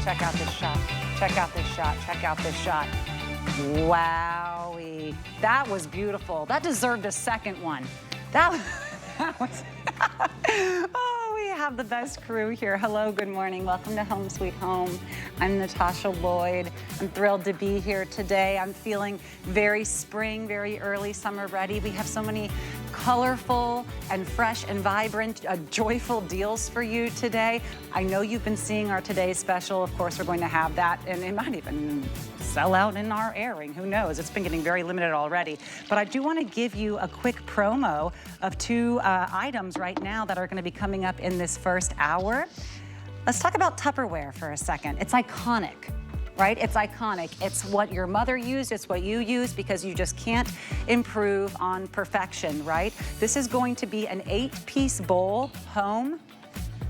Check out this shot. Check out this shot. Check out this shot. Wowie. That was beautiful. That deserved a second one. That was oh, we have the best crew here. Hello, good morning. Welcome to Home Sweet Home. I'm Natasha Lloyd. I'm thrilled to be here today. I'm feeling very spring, very early summer ready. We have so many colorful and fresh and vibrant, joyful deals for you today. I know you've been seeing our today's special. Of course, we're going to have that, and it might even sell out in our airing. Who knows? It's been getting very limited already. But I do want to give you a quick promo of two items right now that are going to be coming up in this first hour. Let's talk about Tupperware for a second. It's iconic, right? It's iconic. It's what your mother used. It's what you use, because you just can't improve on perfection, right? This is going to be an 8-piece bowl home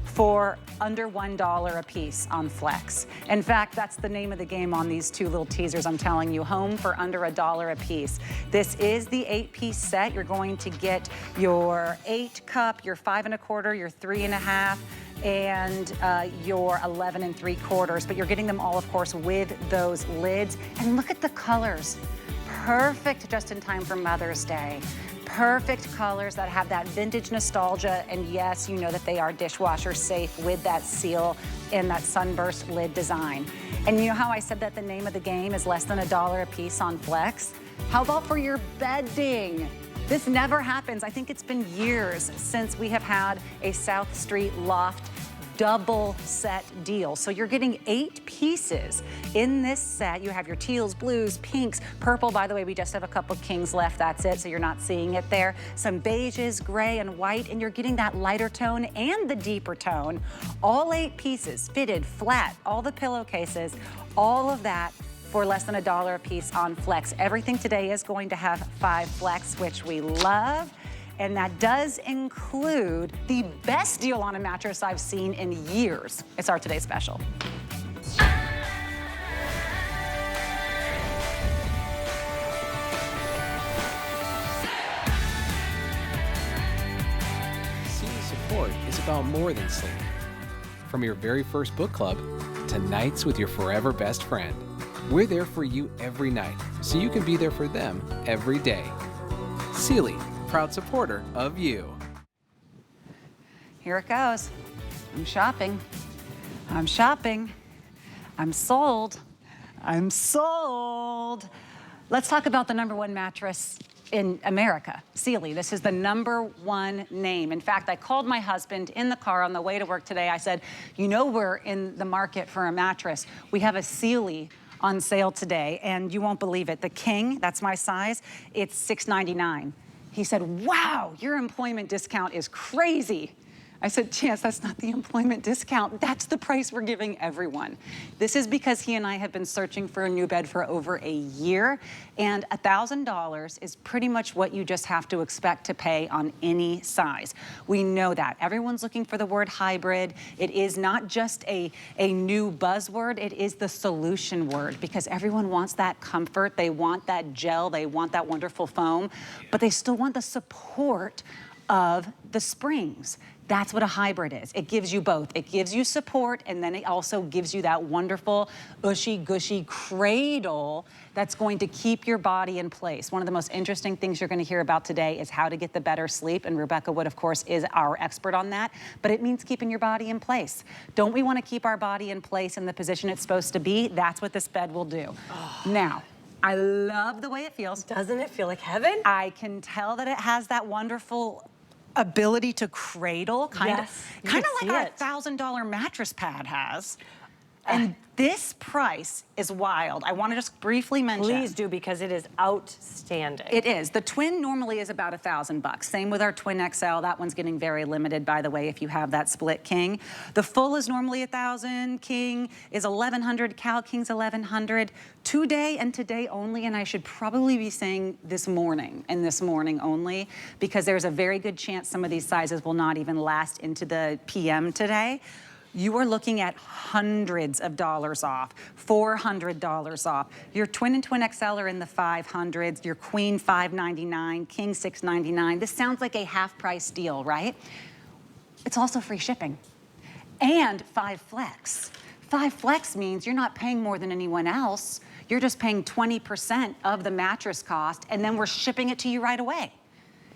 for under $1 a piece on Flex. In fact, that's the name of the game on these two little teasers. I'm telling you, home for under $1 a piece. This is the 8-piece set. You're going to get your 8-cup, your 5 1/4, your 3 1/2, and your 11 3/4. But you're getting them all, of course, with those lids. And look at the colors. Perfect just in time for Mother's Day. Perfect colors that have that vintage nostalgia, and yes, you know that they are dishwasher safe with that seal and that sunburst lid design. And you know how I said that the name of the game is less than $1 a piece on Flex? How about for your bedding? This never happens. I think it's been years since we have had a South Street loft double set deal. So you're getting 8 pieces in this set. You have your teals, blues, pinks, purple. By the way, we just have a couple kings left. That's it, so you're not seeing it there. Some beiges, gray, and white, and you're getting that lighter tone and the deeper tone. All 8 pieces, fitted, flat, all the pillowcases, all of that for less than $1 a piece on Flex. Everything today is going to have 5 Flex, which we love. And that does include the best deal on a mattress I've seen in years. It's our today's special. Seeing support is about more than sleep. From your very first book club to nights with your forever best friend, we're there for you every night, so you can be there for them every day. Sealy, proud supporter of you. Here it goes. I'm shopping. I'm shopping. I'm sold. I'm sold. Let's talk about the #1 mattress in America, Sealy. This is the #1 name. In fact, I called my husband in the car on the way to work today. I said, you know, we're in the market for a mattress. We have a Sealy on sale today, and you won't believe it. The King, that's my size, it's $699. He said, wow, your employment discount is crazy. I said, yes, that's not the employment discount. That's the price we're giving everyone. This is because he and I have been searching for a new bed for over a year, and $1,000 is pretty much what you just have to expect to pay on any size. We know that. Everyone's looking for the word hybrid. It is not just a new buzzword, it is the solution word, because everyone wants that comfort, they want that gel, they want that wonderful foam, but they still want the support of the springs. That's what a hybrid is. It gives you both. It gives you support, and then it also gives you that wonderful, ushy-gushy cradle that's going to keep your body in place. One of the most interesting things you're going to hear about today is how to get the better sleep, and Rebecca Wood, of course, is our expert on that, but it means keeping your body in place. Don't we want to keep our body in place in the position it's supposed to be? That's what this bed will do. Oh. Now, I love the way it feels. Doesn't it feel like heaven? I can tell that it has that wonderful ability to cradle, kind of like our $1,000 mattress pad has. And this price is wild. I want to just briefly mention. Please do, because it is outstanding. It is. The twin normally is about $1,000. Same with our twin XL. That one's getting very limited, by the way, if you have that split king. The full is normally $1,000. King is $1,100. Cal King's $1,100. Today and today only, and I should probably be saying this morning and this morning only, because there's a very good chance some of these sizes will not even last into the PM today. You are looking at hundreds of dollars off, $400 off. Your twin and twin XL are in the 500s, your queen $599, king $699. This sounds like a half price deal, right? It's also free shipping and 5 Flex. 5 Flex means you're not paying more than anyone else. You're just paying 20% of the mattress cost, and then we're shipping it to you right away.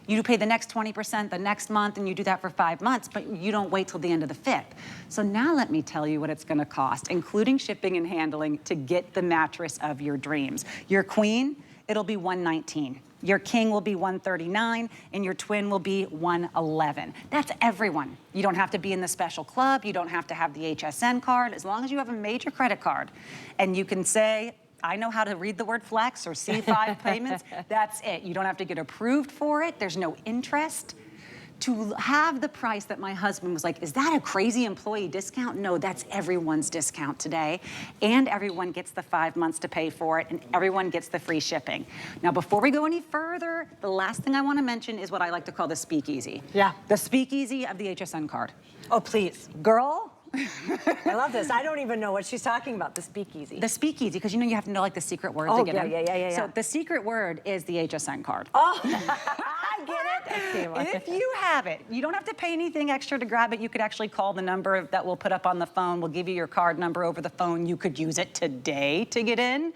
You pay the next 20% the next month, and you do that for 5 months, but you don't wait till the end of the 5th. So now let me tell you what it's gonna cost, including shipping and handling, to get the mattress of your dreams. Your queen, it'll be $119. Your king will be $139, and your twin will be $111. That's everyone. You don't have to be in the special club. You don't have to have the HSN card. As long as you have a major credit card, and you can say, I know how to read the word flex or C5 payments, that's it. You don't have to get approved for it. There's no interest. To have the price that my husband was like, is that a crazy employee discount? No, that's everyone's discount today. And everyone gets the 5 months to pay for it, and everyone gets the free shipping. Now, before we go any further, the last thing I wanna mention is what I like to call the speakeasy. Yeah. The speakeasy of the HSN card. Oh, please. Girl, I love this. I don't even know what she's talking about, the speakeasy. the speakeasy, because you know you have to know like the secret word Oh, to get yeah, in. yeah. So the secret word is the HSN card. Oh, I get it. If you have it, you don't have to pay anything extra to grab it. You could actually call the number that we'll put up on the phone. We'll give you your card number over the phone. You could use it today to get in.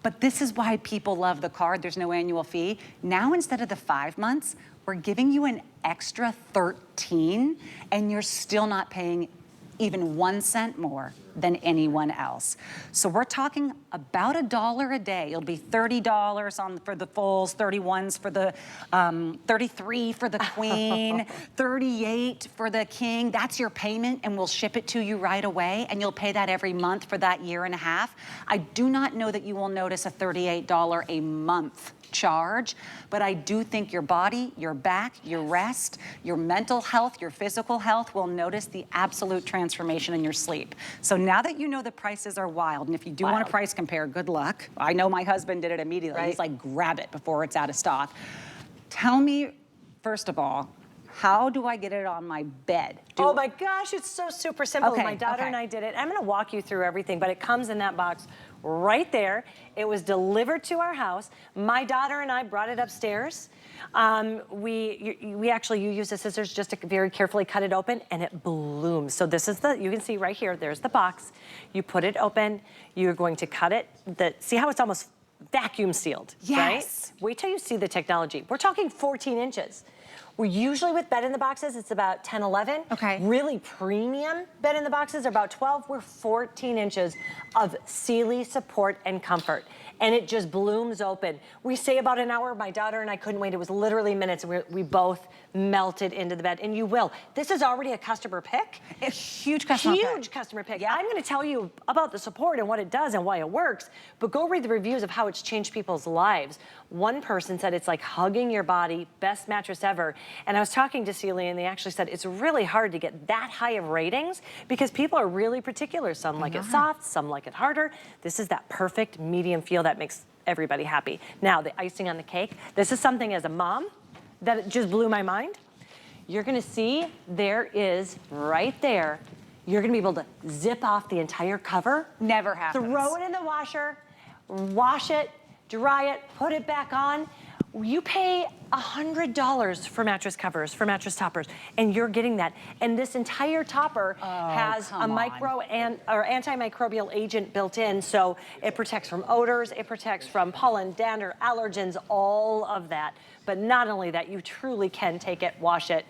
But this is why people love the card. There's no annual fee. Now, instead of the 5 months, we're giving you an extra 13, and you're still not paying even 1 cent more than anyone else. So we're talking about $1 a day. It'll be $30 for the fulls, 31s for the, 33 for the queen, 38 for the king. That's your payment, and we'll ship it to you right away, and you'll pay that every month for that year and a half. I do not know that you will notice a $38 a month charge, but I do think your body, your back, your rest, your mental health, your physical health will notice the absolute transformation in your sleep. So now that you know the prices are wild, and if you do want to price compare, good luck. I know my husband did it immediately. Right. He's like, grab it before it's out of stock. Tell me, first of all, how do I get it on my bed? Oh my gosh, it's so super simple. Okay, My daughter okay. and I did it. I'm gonna walk you through everything, but it comes in that box right there. It was delivered to our house. My daughter and I brought it upstairs. You use the scissors just to very carefully cut it open, and it blooms. So this is you can see right here, there's the box. You put it open, you're going to cut it. See how it's almost vacuum sealed, Yes. right? Wait till you see the technology. We're talking 14 inches. We're usually with bed in the boxes, it's about 10, 11. Okay. Really premium bed in the boxes are about 12. We're 14 inches of Sealy support and comfort. And it just blooms open. We say about an hour. My daughter and I couldn't wait. It was literally minutes. We both melted into the bed, and you will. This is already a customer pick. A huge customer pick. Huge customer pick. Yeah. I'm gonna tell you about the support and what it does and why it works, but go read the reviews of how it's changed people's lives. One person said it's like hugging your body, best mattress ever. And I was talking to Sealy, and they actually said it's really hard to get that high of ratings because people are really particular. Some like it soft, some like it harder. This is that perfect medium feel that makes everybody happy. Now, the icing on the cake, this is something as a mom that just blew my mind. You're gonna see there is right there, you're gonna be able to zip off the entire cover. Never happens. Throw it in the washer, wash it, dry it, put it back on. You pay $100 for mattress covers, for mattress toppers, and you're getting that. And this entire topper has a antimicrobial agent built in, so it protects from odors, it protects from pollen, dander, allergens, all of that. But not only that, you truly can take it, wash it.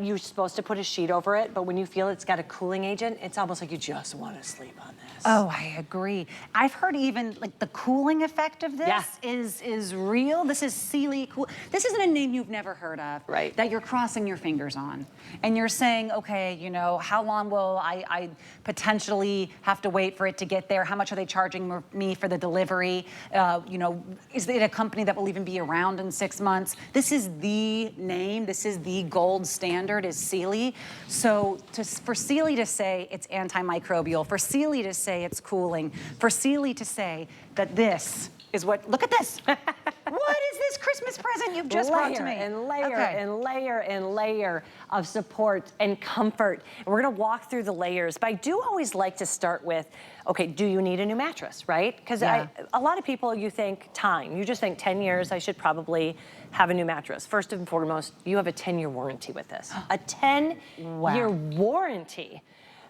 You're supposed to put a sheet over it, but when you feel it's got a cooling agent, it's almost like you just want to sleep on this. Oh, I agree. I've heard even like the cooling effect of this Yeah. is real. This is Sealy Cool. This isn't a name you've never heard of. Right. That you're crossing your fingers on. And you're saying, okay, you know, how long will I potentially have to wait for it to get there? How much are they charging me for the delivery? You know, is it a company that will even be around in 6 months? This is the name. This is the gold standard is Sealy. So for Sealy to say it's antimicrobial, for Sealy to say it's cooling, for Sealy to say that this is what, look at this. What is this Christmas present you've just brought to me? And layer Okay. and layer and layer of support and comfort. And we're gonna walk through the layers, but I do always like to start with, okay, do you need a new mattress, right? Because Yeah. a lot of people, you think time. You just think 10 years, I should probably have a new mattress. First and foremost, you have a 10-year warranty with this. A 10-year warranty.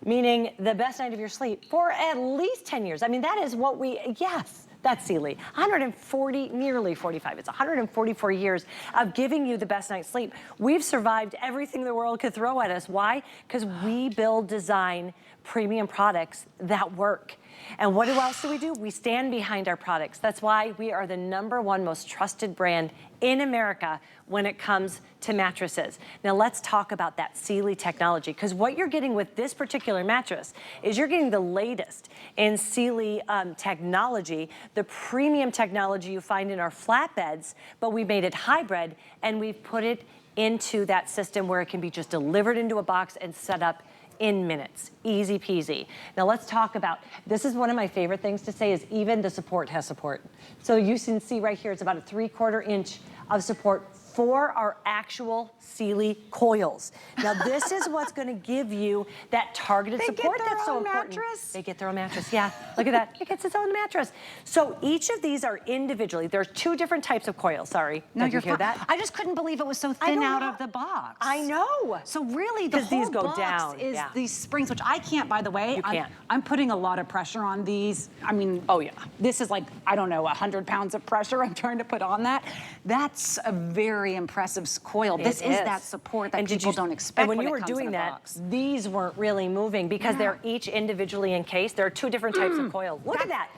meaning the best night of your sleep for at least 10 years. I mean, that is what yes, that's Sealy. 140, nearly 45. It's 144 years of giving you the best night's sleep. We've survived everything the world could throw at us. Why? Because we build, design premium products that work. And what else do we do? We stand behind our products. That's why we are the #1 most trusted brand in America when it comes to mattresses. Now let's talk about that Sealy technology, because what you're getting with this particular mattress is you're getting the latest in Sealy technology, the premium technology you find in our flatbeds, but we made it hybrid and we've put it into that system where it can be just delivered into a box and set up in minutes, easy peasy. Now let's talk about, this is one of my favorite things to say, is even the support has support. So you can see right here, it's about a 3/4 inch of support for our actual Sealy coils. Now this is what's gonna give you that targeted support that's so important. Mattress? They get their own mattress, yeah. Look at that, it gets its own mattress. So each of these are individually, there's 2 different types of coils, sorry. No, Did you you're hear fine. that? I just couldn't believe it was so thin out of the box. I know. So really, the 'Cause these whole go box down, is yeah. these springs, which I can't, by the way. You can't. I'm putting a lot of pressure on these. I mean, Oh, yeah. This is like, I don't know, 100 pounds of pressure I'm trying to put on that. That's a very impressive coil. This is that support that people don't expect. And when you it were comes in doing a that, box. these weren't really moving because they're each individually encased. There are 2 different types of coils. Look at that.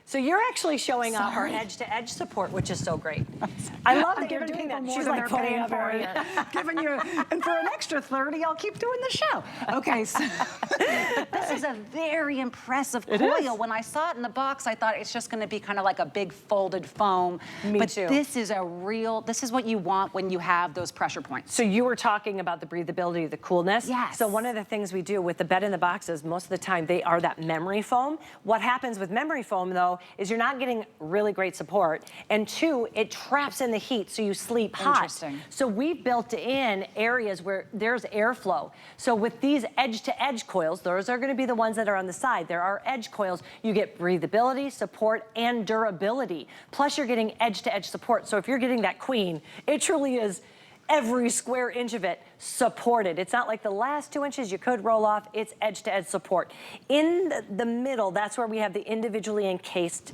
So you're actually showing off our edge-to-edge support, which is so great. I love that you're doing that. She's She's like like paying putting for up you, giving you, and for an extra 30, I'll keep doing the show. Okay, so but this is a very impressive coil. When I saw it in the box, I thought it's just going to be kind of like a big folded foam. Me but too. This is this is what you want when you have those pressure points. So you were talking about the breathability, the coolness. Yes. So one of the things we do with the bed in the boxes, most of the time they are that memory foam. What happens with memory foam though, is you're not getting really great support. And 2, it traps in the heat so you sleep hot. Interesting. So we've built in areas where there's airflow. So with these edge-to-edge coils, those are gonna be the ones that are on the side. There are edge coils. You get breathability, support, and durability. Plus you're getting edge-to-edge support. So if you're getting that queen, it truly is every square inch of it supported. It's not like the last 2 inches you could roll off, it's edge-to-edge support. In the middle, that's where we have the individually encased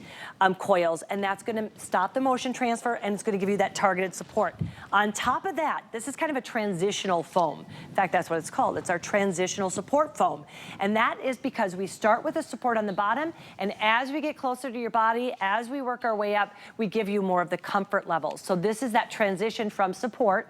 coils, and that's gonna stop the motion transfer, and it's gonna give you that targeted support. On top of that, this is kind of a transitional foam. In fact, that's what it's called. It's our transitional support foam. And that is because we start with a support on the bottom, and as we get closer to your body, as we work our way up, we give you more of the comfort levels. So this is that transition from support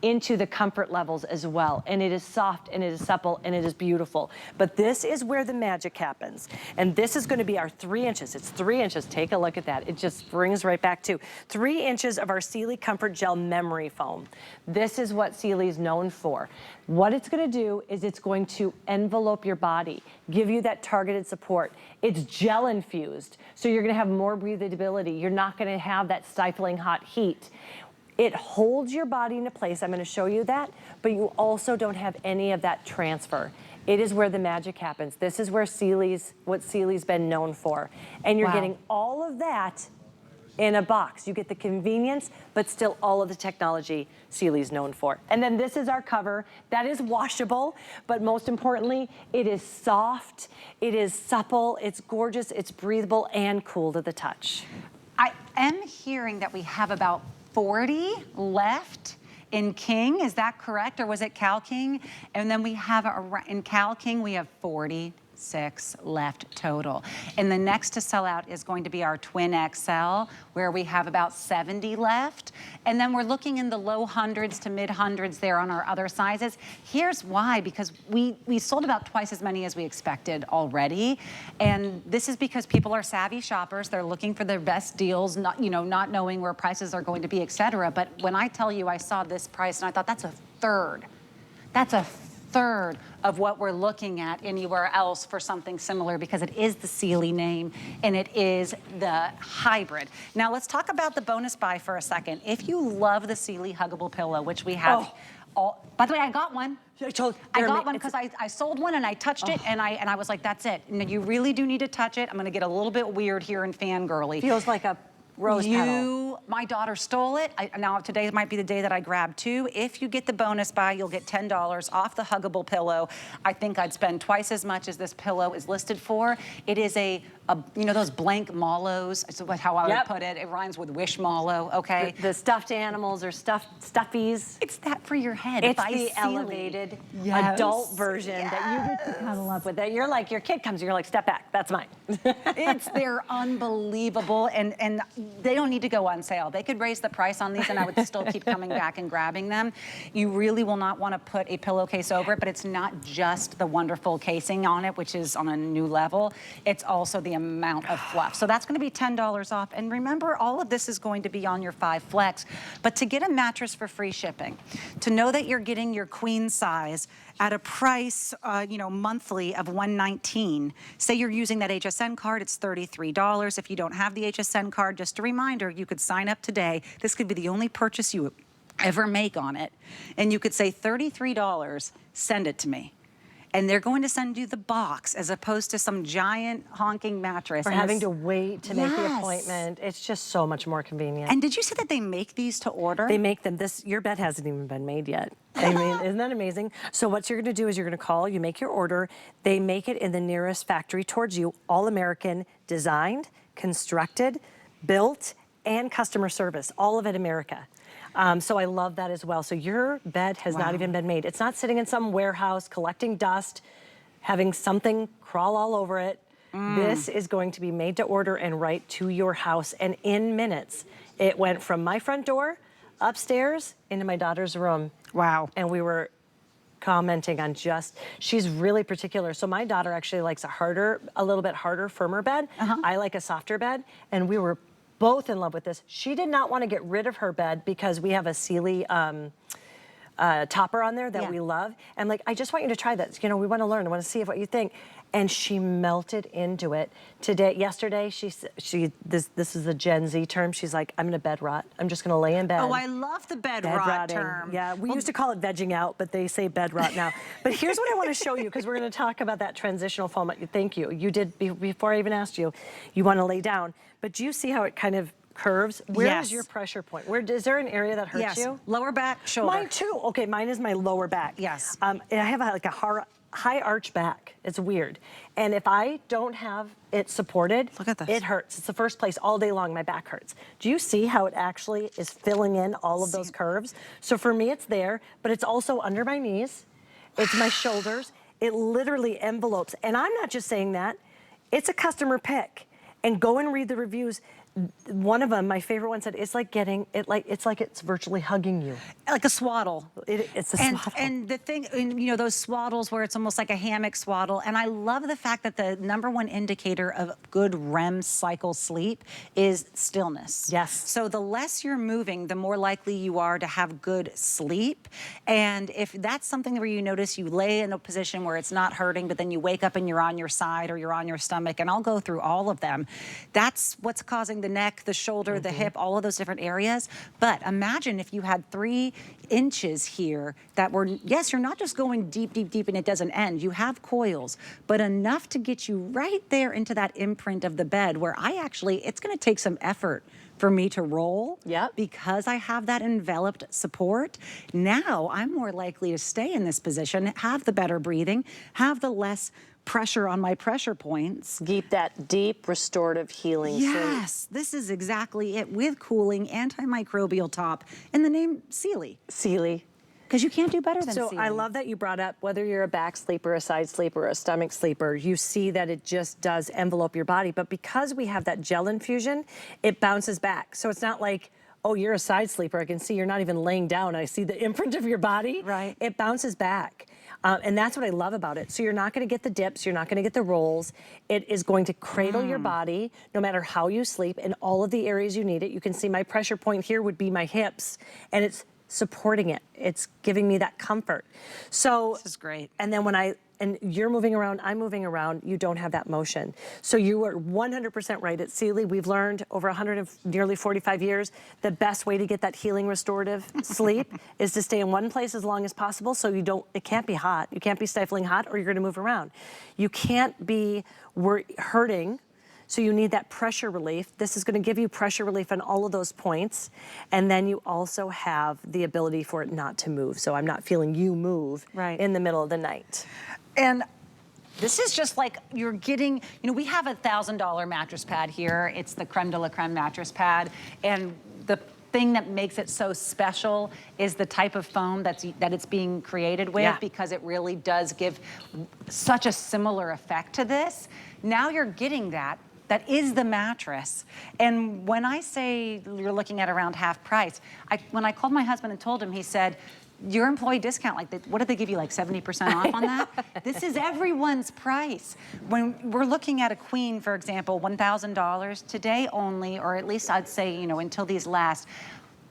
into the comfort levels as well. And it is soft and it is supple and it is beautiful. But this is where the magic happens. And this is gonna be our 3 inches. It's 3 inches, take a look at that. It just brings right back to 3 inches of our Sealy Comfort Gel memory foam. This is what Sealy's known for. What it's gonna do is it's going to envelope your body, give you that targeted support. It's gel infused, so you're gonna have more breathability. You're not gonna have that stifling hot heat. It holds your body into place. I'm gonna show you that, but you also don't have any of that transfer. It is where the magic happens. This is where what Sealy's been known for. And you're getting all of that in a box. You get the convenience, but still all of the technology Sealy's known for. And then this is our cover. That is washable, but most importantly, it is soft, it is supple, it's gorgeous, it's breathable, and cool to the touch. I am hearing that we have about 40 left in King, is that correct? Or was it Cal King? And then we have, in Cal King, we have 46 left total. And the next to sell out is going to be our Twin XL, where we have about 70 left. And then we're looking in the low hundreds to mid hundreds there on our other sizes. Here's why, because we sold about twice as many as we expected already. And this is because people are savvy shoppers. They're looking for their best deals, not knowing where prices are going to be, et cetera. But when I tell you I saw this price and I thought that's a third. That's a third of what we're looking at anywhere else for something similar, because it is the Sealy name and it is the hybrid. Now let's talk about the bonus buy for a second. If you love the Sealy huggable pillow, which we have by the way, I got one. I got one because I sold one and I touched it and I was like, that's it. And you really do need to touch it. I'm gonna get a little bit weird here and fangirly. Feels like a rose petal. My daughter stole it. Now today might be the day that I grab 2. If you get the bonus buy, you'll get $10 off the huggable pillow. I think I'd spend twice as much as this pillow is listed for. It is a you know those blank mallows, is how I would put it. It rhymes with wish mallow, okay? The stuffed animals or stuffies. It's that for your head. It's the elevated adult version that you get to cuddle up with. That you're like, your kid comes and you're like, step back, that's mine. They're unbelievable, and they don't need to go on sale. They could raise the price on these and I would still keep coming back and grabbing them. You really will not want to put a pillowcase over it, but it's not just the wonderful casing on it, which is on a new level. It's also the amount of fluff. So that's going to be $10 off. And remember, all of this is going to be on your 5 Flex. But to get a mattress for free shipping, to know that you're getting your queen size at a price, you know, monthly of $119. Say you're using that HSN card, it's $33. If you don't have the HSN card, just a reminder, you could sign up today. This could be the only purchase you ever make on it. And you could say $33, send it to me. And they're going to send you the box as opposed to some giant honking mattress. Or having to wait to make the appointment. It's just so much more convenient. And did you say that they make these to order? They make them. Your bed hasn't even been made yet. I mean, isn't that amazing? So what you're going to do is you're going to call, you make your order, they make it in the nearest factory towards you, all American, designed, constructed, built, and customer service, all of it America. So I love that as well. So your bed has not even been made. It's not sitting in some warehouse collecting dust, having something crawl all over it. This is going to be made to order and right to your house. And in minutes, it went from my front door upstairs into my daughter's room. Wow. And we were commenting on she's really particular. So my daughter actually likes a little bit harder, firmer bed. I like a softer bed. And we were both in love with this. She did not want to get rid of her bed because we have a Sealy topper on there that we love. And like, I just want you to try that. You know, we want to learn. I want to see what you think. And she melted into it. Yesterday, this is a Gen Z term. She's like, I'm gonna bed rot. I'm just gonna lay in bed. Oh, I love the bed rot term. Yeah, we used to call it vegging out, but they say bed rot now. But here's what I want to show you, because we're gonna talk about that transitional foam. Thank you. You did, before I even asked you, you want to lay down. But do you see how it kind of curves? Where is your pressure point? Is there an area that hurts you? Lower back, shoulder. Mine too. Okay, mine is my lower back. Yes. And I have like a high arch back. It's weird. And if I don't have it supported, look at this. It hurts. It's the first place all day long my back hurts. Do you see how it actually is filling in all of those curves? So for me, it's there, but it's also under my knees. It's my shoulders. It literally envelopes. And I'm not just saying that. It's a customer pick. And go and read the reviews. One of them, my favorite one, said, it's like it's virtually hugging you. Like a swaddle. It's a swaddle. And the thing, you know, those swaddles where it's almost like a hammock swaddle. And I love the fact that the #1 indicator of good REM cycle sleep is stillness. Yes. So the less you're moving, the more likely you are to have good sleep. And if that's something where you notice you lay in a position where it's not hurting, but then you wake up and you're on your side or you're on your stomach, and I'll go through all of them, that's what's causing the neck, the shoulder, the hip, all of those different areas. But imagine if you had 3 inches here that were, yes, you're not just going deep, deep, deep and it doesn't end. You have coils, but enough to get you right there into that imprint of the bed where it's going to take some effort for me to roll. Because I have that enveloped support. Now I'm more likely to stay in this position, have the better breathing, have the less pressure on my pressure points. Keep that deep restorative healing sleep. Yes, this is exactly it, with cooling, antimicrobial top, and the name Sealy. Sealy. Because you can't do better than Sealy. So I love that you brought up, whether you're a back sleeper, a side sleeper, a stomach sleeper, you see that it just does envelope your body. But because we have that gel infusion, it bounces back. So it's not like, oh, you're a side sleeper. I can see you're not even laying down. I see the imprint of your body. Right. It bounces back. And that's what I love about it. So you're not gonna get the dips, you're not gonna get the rolls. It is going to cradle your body, no matter how you sleep, in all of the areas you need it. You can see my pressure point here would be my hips, and it's supporting it. It's giving me that comfort. So this is great. And then and you're moving around, I'm moving around, you don't have that motion. So you are 100% right. At Sealy, we've learned over nearly 45 years, the best way to get that healing restorative sleep is to stay in one place as long as possible, so it can't be hot. You can't be stifling hot, or you're gonna move around. You can't be hurting So you need that pressure relief. This is gonna give you pressure relief on all of those points. And then you also have the ability for it not to move. So I'm not feeling you move in the middle of the night. And this is just like you're getting, you know, we have a $1,000 mattress pad here. It's the creme de la creme mattress pad. And the thing that makes it so special is the type of foam that it's being created with, because it really does give such a similar effect to this. Now you're getting that. That is the mattress. And when I say you're looking at around half price, when I called my husband and told him, he said, your employee discount, like, what did they give you, like 70% off on that? This is everyone's price. When we're looking at a queen, for example, $1,000 today only, or at least I'd say, you know, until these last,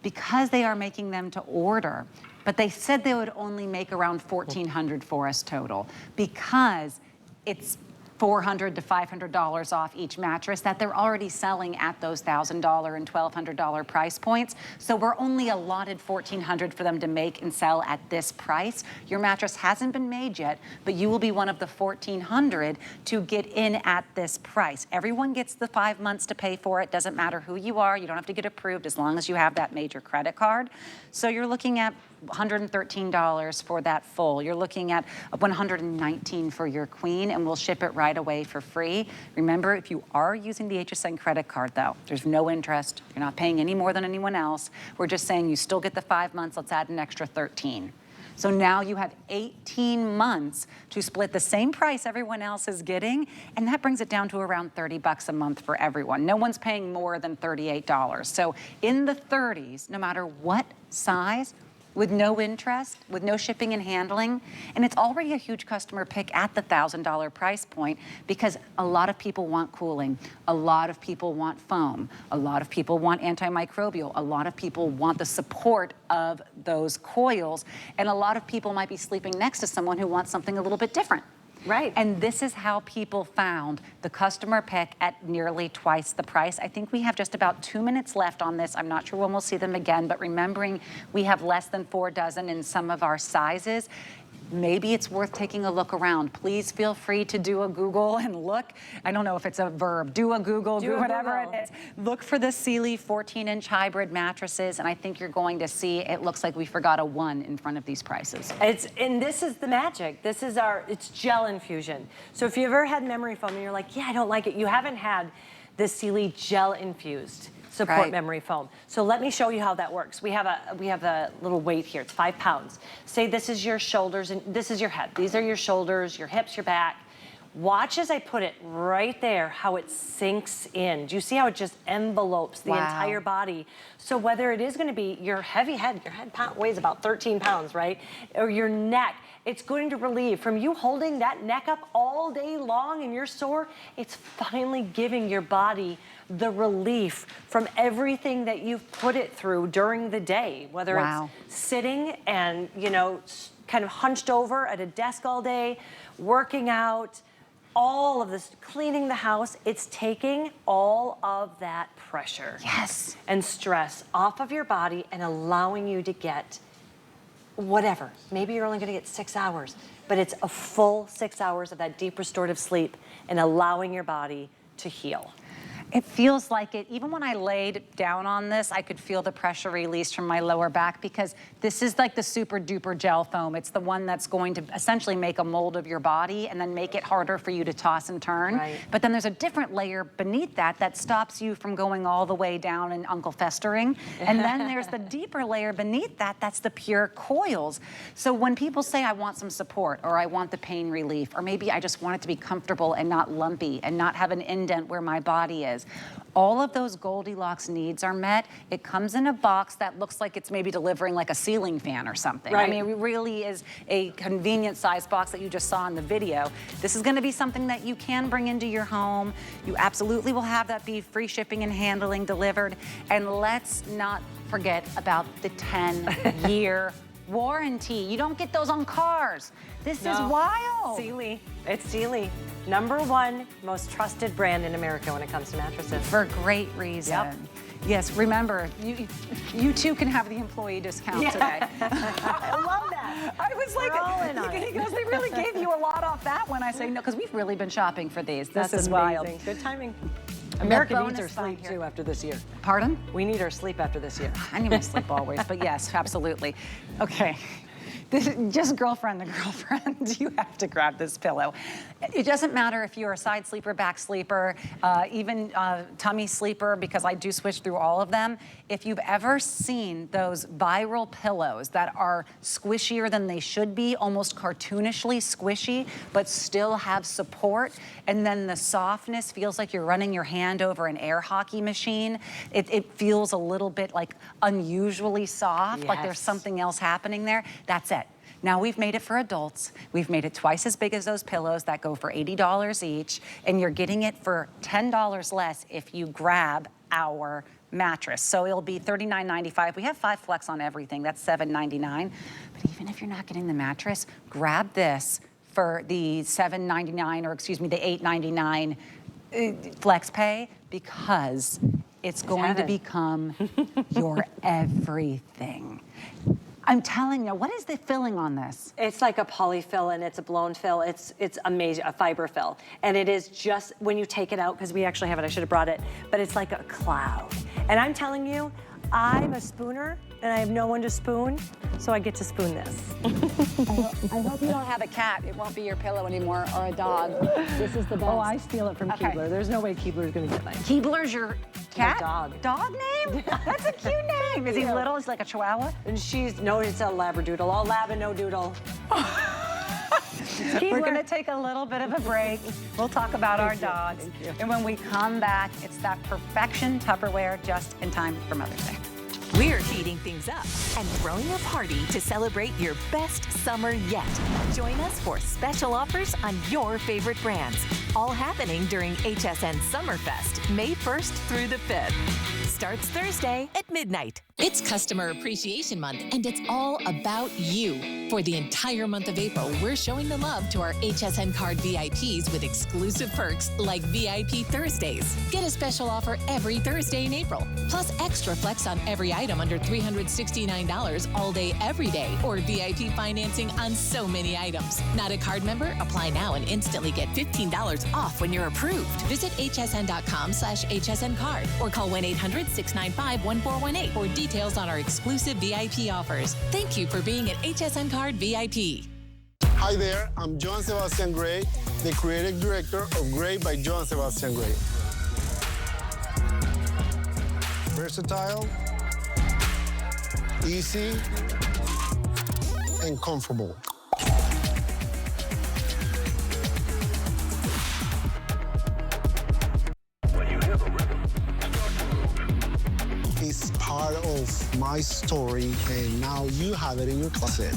because they are making them to order. But they said they would only make around $1,400 for us total, because it's $400 to $500 off each mattress that they're already selling at those $1,000 and $1,200 price points. So we're only allotted $1,400 for them to make and sell at this price. Your mattress hasn't been made yet, but you will be one of the 1,400 to get in at this price. Everyone gets the 5 months to pay for it. Doesn't matter who you are. You don't have to get approved as long as you have that major credit card. So you're looking at $113 for that full. You're looking at $119 for your queen, and we'll ship it right away for free. Remember, if you are using the HSN credit card though, there's no interest. You're not paying any more than anyone else. We're just saying you still get the 5 months. Let's add an extra 13. So now you have 18 months to split the same price everyone else is getting, and that brings it down to around 30 bucks a month for everyone. No one's paying more than $38. So in the 30s, no matter what size, with no interest, with no shipping and handling. And it's already a huge customer pick at the $1,000 price point, because a lot of people want cooling. A lot of people want foam. A lot of people want antimicrobial. A lot of people want the support of those coils. And a lot of people might be sleeping next to someone who wants something a little bit different. Right. And this is how people found the customer pick at nearly twice the price. I think we have just about 2 minutes left on this. I'm not sure when we'll see them again, but remembering we have less than 4 dozen in some of our sizes. Maybe it's worth taking a look around. Please feel free to do a Google and look. I don't know if it's a verb. Do a Google, do whatever it is. Look for the Sealy 14-inch hybrid mattresses, and I think you're going to see it looks like we forgot a 1 in front of these prices. And this is the magic. This is it's gel infusion. So if you ever had memory foam and you're like, yeah, I don't like it, you haven't had the Sealy gel infused support memory foam. So let me show you how that works. We have a little weight here. It's 5 pounds. Say this is your shoulders and this is your head. These are your shoulders, your hips, your back. Watch as I put it right there, how it sinks in. Do you see how it just envelopes the entire body? So whether it is gonna be your heavy head, your head weighs about 13 pounds, right? Or your neck, it's going to relieve from you holding that neck up all day long and you're sore. It's finally giving your body the relief from everything that you've put it through during the day, whether it's sitting and, you know, kind of hunched over at a desk all day, working out, all of this, cleaning the house. It's taking all of that pressure and stress off of your body and allowing you to get whatever. Maybe you're only gonna get 6 hours, but it's a full 6 hours of that deep restorative sleep and allowing your body to heal. It feels like it, even when I laid down on this, I could feel the pressure released from my lower back, because this is like the super duper gel foam. It's the one that's going to essentially make a mold of your body and then make it harder for you to toss and turn. But then there's a different layer beneath that that stops you from going all the way down and Uncle Festering. And then there's the deeper layer beneath that, that's the pure coils. So when people say, I want some support, or I want the pain relief, or maybe I just want it to be comfortable and not lumpy and not have an indent where my body is, all of those Goldilocks needs are met. It comes in a box that looks like it's maybe delivering like a ceiling fan or something. I mean, it really is a convenient size box that you just saw in the video. This is gonna be something that you can bring into your home. You absolutely will have that be free shipping and handling delivered. And let's not forget about the 10-year warranty. You don't get those on cars. This is wild. Sealy, it's Sealy. #1 most trusted brand in America when it comes to mattresses. For great reason. Yes, remember, you too can have the employee discount today. I love that. I was like, We're all in on it. because they really gave you a lot off that one. I say no, because we've really been shopping for these. This is amazing. wild. Good timing. And America the needs her bonus find sleep here. too after this year. Pardon? We need our sleep after this year. I need my sleep always, but yes, absolutely. Okay. This is just girlfriend to girlfriend, you have to grab this pillow. It doesn't matter if you're a side sleeper, back sleeper, even tummy sleeper, because I do switch through all of them. If you've ever seen those viral pillows that are squishier than they should be, almost cartoonishly squishy, but still have support, and then the softness feels like you're running your hand over an air hockey machine. It feels a little bit like unusually soft, like there's something else happening there. That's it. Now we've made it for adults. We've made it twice as big as those pillows that go for $80 each, and you're getting it for $10 less if you grab our mattress. So it'll be $39.95. We have 5 flex on everything. That's $7.99. But even if you're not getting the mattress, grab this for the $7.99, or excuse me, the $8.99 flex pay, because it's going to become your everything. I'm telling you, what is the filling on this? It's like a polyfill, and it's a blown fill. It's amazing, a fiber fill. And it is just, when you take it out, because we actually have it, I should have brought it, but it's like a cloud. And I'm telling you, I'm a spooner, and I have no one to spoon, so I get to spoon this. I hope you don't have a cat. It won't be your pillow anymore, or a dog. This is the best. Oh, I steal it from Keebler. There's no way Keebler's gonna get mine. Keebler's your cat? dog. Dog name? That's a cute name. Is he little? Is he like a chihuahua? And no, it's a labradoodle. All lab and no doodle. We're gonna take a little bit of a break. We'll talk about our dogs. And when we come back, it's that perfection Tupperware just in time for Mother's Day. We're heating things up and throwing a party to celebrate your best summer yet. Join us for special offers on your favorite brands. All happening during HSN Summerfest, May 1st through the 5th. Starts Thursday at midnight. It's Customer Appreciation Month, and it's all about you. For the entire month of April, we're showing the love to our HSN card VIPs with exclusive perks like VIP Thursdays. Get a special offer every Thursday in April, plus extra flex on every item under $369 all day, every day, or VIP financing on so many items. Not a card member? Apply now and instantly get $15 off when you're approved. Visit hsn.com/HSN card or call 1-800-695-1418 for details on our exclusive VIP offers. Thank you for being at HSN Card VIP. Hi there, I'm Johann Sebastian Gray, the creative director of Gray by Johann Sebastian Gray. Versatile, easy, and comfortable. It's part of my story, and now you have it in your closet.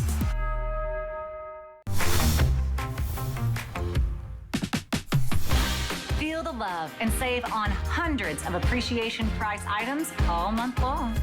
Feel the love and save on hundreds of appreciation price items all month long.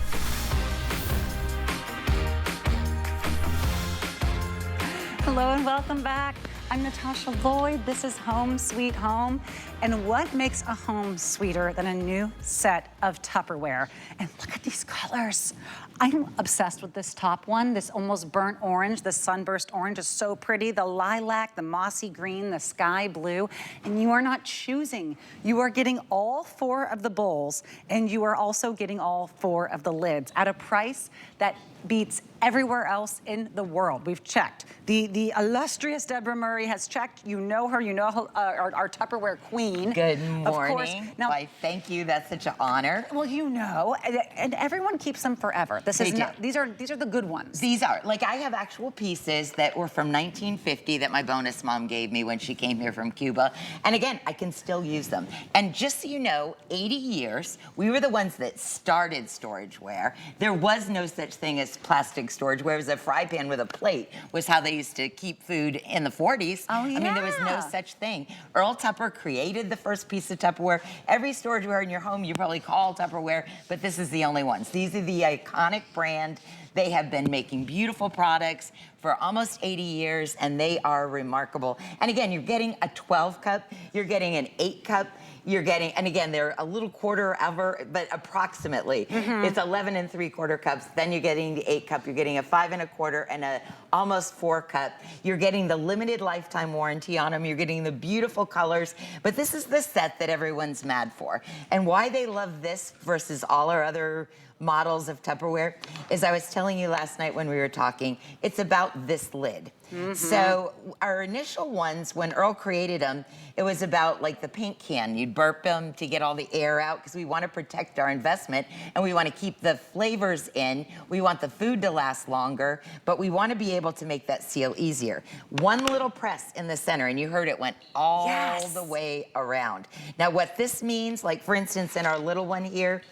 Hello and welcome back. I'm Natasha Lloyd. This is Home Sweet Home. And what makes a home sweeter than a new set of Tupperware? And look at these colors. I'm obsessed with this top one, this almost burnt orange. The sunburst orange is so pretty. The lilac, the mossy green, the sky blue. And you are not choosing. You are getting all 4 of the bowls, and you are also getting all 4 of the lids at a price that beats everywhere else in the world. We've checked. The illustrious Deborah Murray has checked. You know her, you know our Tupperware queen. Good Of course. morning. Now, Why, thank you. That's such an honor. well, you know, and everyone keeps them forever. This They is do. not, these are the good ones. These are, like, I have actual pieces that were from 1950 that my bonus mom gave me when she came here from Cuba. And again, I can still use them. And just so you know, 80 years, we were the ones that started storageware. There was no such thing as plastic storageware. It was a fry pan with a plate, was how they used to keep food in the 40s. Oh, yeah. I mean, there was no such thing. Earl Tupper created the first piece of Tupperware. Every storageware in your home, you probably call Tupperware, but this is the only ones. These are the iconic brand. They have been making beautiful products for almost 80 years, and they are remarkable. And again, you're getting a 12 cup, you're getting an 8 cup, you're getting, and again, they're a little quarter ever, but approximately. It's 11 3/4 cups. Then you're getting the 8 cup. You're getting a 5 1/4 and a almost 4 cup. You're getting the limited lifetime warranty on them. You're getting the beautiful colors. But this is the set that everyone's mad for. And why they love this versus all our other models of Tupperware is, I was telling you last night when we were talking, it's about this lid. So our initial ones, when Earl created them, it was about like the paint can. You'd burp them to get all the air out because we want to protect our investment and we want to keep the flavors in. We want the food to last longer, but we want to be able to make that seal easier. One little press in the center, and you heard it went all the way around. Now what this means, like for instance in our little one here,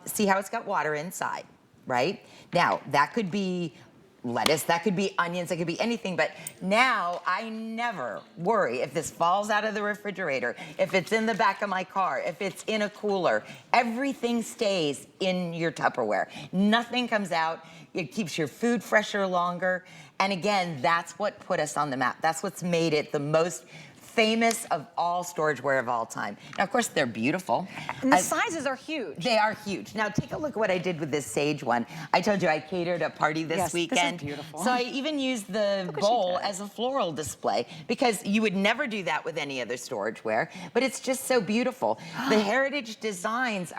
see how it's got water inside, right? Now that could be lettuce, that could be onions, that could be anything, but now I never worry if this falls out of the refrigerator, if it's in the back of my car, if it's in a cooler. Everything stays in your Tupperware. Nothing comes out. It keeps your food fresher longer. And again, that's what put us on the map. That's what's made it the most famous of all storageware of all time. Now, of course, they're beautiful. And the sizes are huge. They are huge. Now, take a look at what I did with this sage one. I told you I catered a party this weekend. This is beautiful. So I even used the bowl as a floral display because you would never do that with any other storageware, but it's just so beautiful. The heritage designs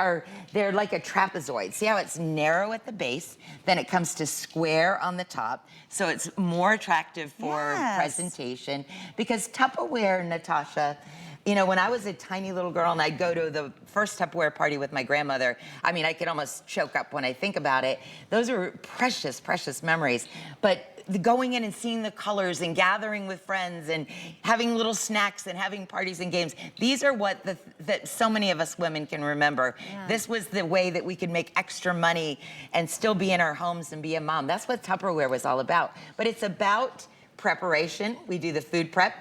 they're like a trapezoid. See how it's narrow at the base, then it comes to square on the top, so it's more attractive for presentation. Because Tupperware, Natasha, you know, when I was a tiny little girl and I'd go to the first Tupperware party with my grandmother, I mean, I could almost choke up when I think about it. Those are precious, precious memories. But going in and seeing the colors and gathering with friends and having little snacks and having parties and games, these are what that so many of us women can remember. This was the way that we could make extra money and still be in our homes and be a mom. That's what Tupperware was all about. But it's about preparation. We do the food prep.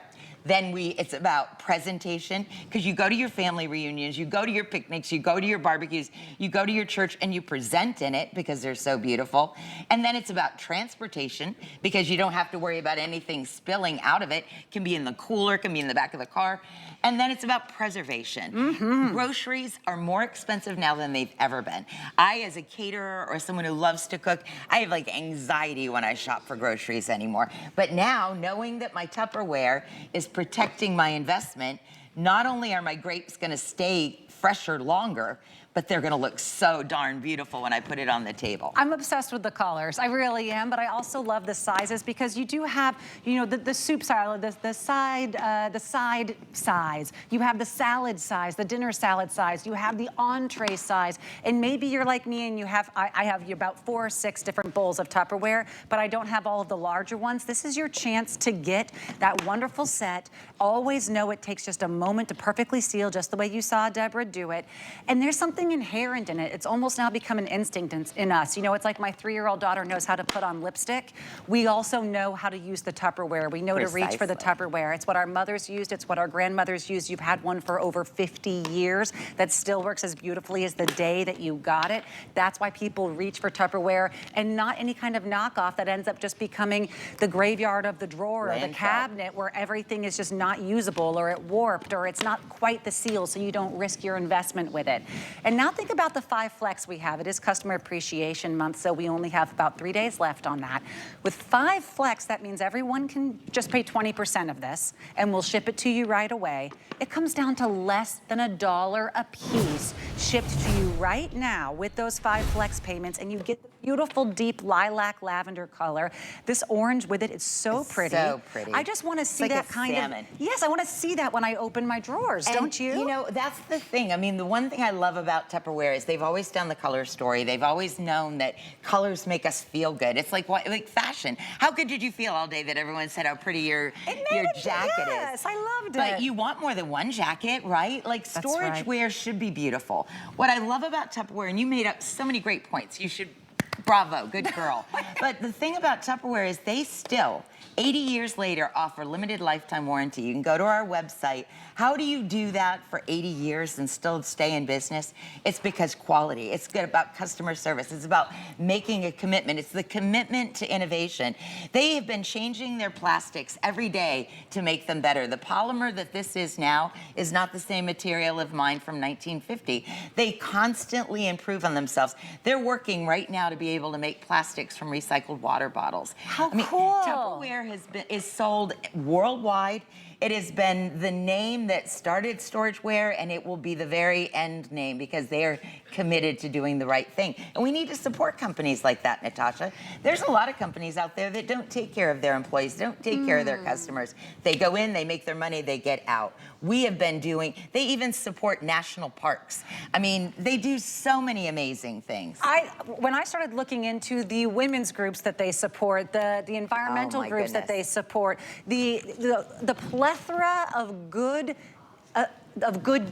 Then it's about presentation, because you go to your family reunions, you go to your picnics, you go to your barbecues, you go to your church and you present in it because they're so beautiful. And then it's about transportation, because you don't have to worry about anything spilling out of it. It can be in the cooler, it can be in the back of the car. And then it's about preservation. Groceries are more expensive now than they've ever been. I, as a caterer or someone who loves to cook, I have like anxiety when I shop for groceries anymore. But now, knowing that my Tupperware is protecting my investment, not only are my grapes gonna stay fresher longer, but they're gonna look so darn beautiful when I put it on the table. I'm obsessed with the colors, I really am, but I also love the sizes because you do have, you know, the soup salad, the side size, you have the salad size, the dinner salad size, you have the entree size, and maybe you're like me and you have, I have about 4 or 6 different bowls of Tupperware, but I don't have all of the larger ones. This is your chance to get that wonderful set. Always know it takes just a moment to perfectly seal, just the way you saw Deborah do it, and there's something inherent in it. It's almost now become an instinct in us. You know, it's like my 3-year-old daughter knows how to put on lipstick. We also know how to use the Tupperware. We know to reach for the Tupperware. It's what our mothers used. It's what our grandmothers used. You've had one for over 50 years that still works as beautifully as the day that you got it. That's why people reach for Tupperware and not any kind of knockoff that ends up just becoming the graveyard of the drawer or the cabinet where everything is just not usable or it warped or it's not quite the seal, so you don't risk your investment with it. And now think about the 5 Flex we have. It is Customer Appreciation Month, so we only have about 3 days left on that. With 5 Flex, that means everyone can just pay 20% of this, and we'll ship it to you right away. It comes down to less than $1 a piece, shipped to you right now with those 5 Flex payments, and you get the beautiful deep lilac lavender color. This orange with it is so pretty. So pretty. I just want to see like that a kind salmon. of. Yes, I want to see that when I open my drawers, And, don't you? You know, that's the thing. I mean, the one thing I love about Tupperware is they've always done the color story. They've always known that colors make us feel good. It's like fashion. How good did you feel all day that everyone said how pretty your jacket is? Yes, I loved it. But you want more than one jacket, right? Like storage wear should be beautiful. What I love about Tupperware, and you made up so many great points. You should Bravo, good girl. But the thing about Tupperware is they still, 80 years later, offer limited lifetime warranty. You can go to our website. How do you do that for 80 years and still stay in business? It's because quality. It's good about customer service. It's about making a commitment. It's the commitment to innovation. They have been changing their plastics every day to make them better. The polymer that this is now is not the same material of mine from 1950. They constantly improve on themselves. They're working right now to be able to make plastics from recycled water bottles. How cool. Tupperware is sold worldwide. It has been the name that started Storageware, and it will be the very end name because they are committed to doing the right thing. And we need to support companies like that, Natasha. There's a lot of companies out there that don't take care of their employees, don't take care of their customers. They go in, they make their money, they get out. We have been doing, they even support national parks. I mean, they do so many amazing things. When I started looking into the women's groups that they support, the environmental groups that they support, the plethora of good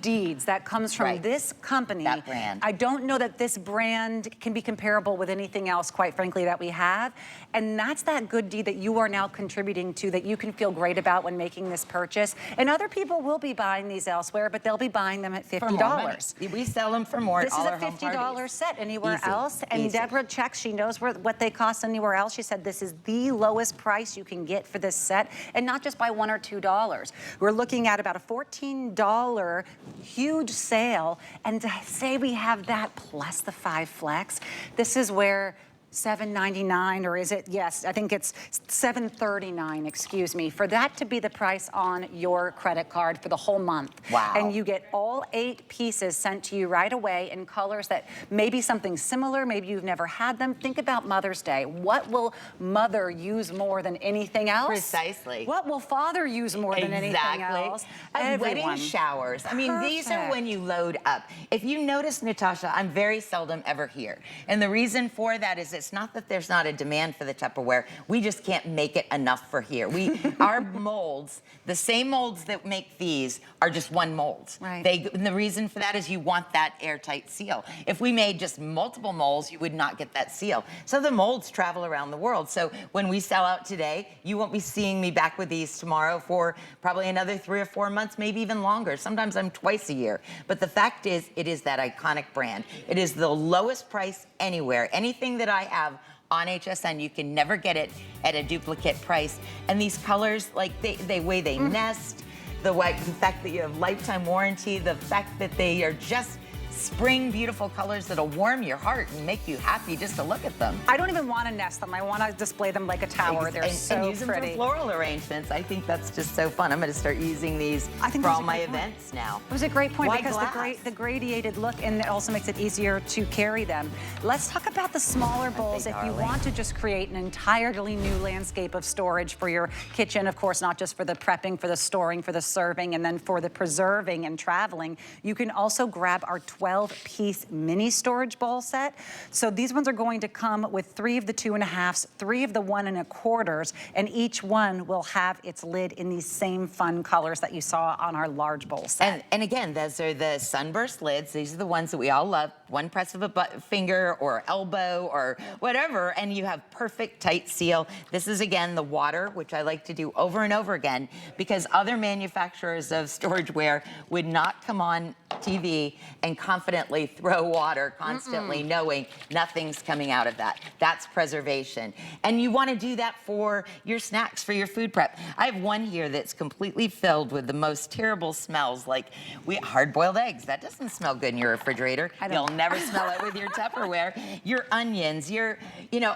deeds that comes from this company. That brand. I don't know that this brand can be comparable with anything else, quite frankly, that we have. And that's that good deed that you are now contributing to, that you can feel great about when making this purchase. And other people will be buying these elsewhere, but they'll be buying them at $50. We sell them for more This at all is our a home $50 parties. set anywhere Easy. else. And Easy. Deborah checks, she knows what they cost anywhere else. She said this is the lowest price you can get for this set, and not just by $1 or $2. We're looking at about a $14 huge sale, and to say we have that plus the 5 flex, this is where $7.99, or is it? Yes, I think it's $7.39, excuse me, for that to be the price on your credit card for the whole month. Wow. And you get all 8 pieces sent to you right away in colors that may be something similar, maybe you've never had them. Think about Mother's Day. What will mother use more than anything else? Precisely. What will father use more than anything else? Wedding showers. I mean, these are when you load up. If you notice, Natasha, I'm very seldom ever here. And the reason for that is it's not that there's not a demand for the Tupperware. We just can't make it enough for here. Our molds, the same molds that make these, are just one mold. Right. And the reason for that is you want that airtight seal. If we made just multiple molds, you would not get that seal. So the molds travel around the world. So when we sell out today, you won't be seeing me back with these tomorrow for probably another 3 or 4 months, maybe even longer. Sometimes I'm twice a year. But the fact is, it is that iconic brand. It is the lowest price anywhere. Anything that I have on HSN, you can never get it at a duplicate price. And these colors, like the way they nest, the fact that you have lifetime warranty, the fact that they are just spring beautiful colors that'll warm your heart and make you happy just to look at them. I don't even want to nest them. I want to display them like a tower. They're so and use them pretty. for floral arrangements. I think that's just so fun. I'm going to start using these for all my events now. It was a great point Why because glass? the gradiated look, and it also makes it easier to carry them. Let's talk about the smaller bowls. If you want to just create an entirely new landscape of storage for your kitchen, of course, not just for the prepping, for the storing, for the serving, and then for the preserving and traveling, you can also grab our 12-piece mini storage bowl set. So these ones are going to come with 3 of the 2.5s, 3 of the 1 1/4s, and each one will have its lid in these same fun colors that you saw on our large bowl set. And again, those are the sunburst lids. These are the ones that we all love. One press of a finger or elbow or whatever, and you have perfect tight seal. This is, again, the water, which I like to do over and over again, because other manufacturers of storageware would not come on TV and confidently throw water constantly, knowing nothing's coming out of that. That's preservation. And you want to do that for your snacks, for your food prep. I have one here that's completely filled with the most terrible smells, like hard-boiled eggs. That doesn't smell good in your refrigerator. You'll never smell it with your Tupperware. Your onions,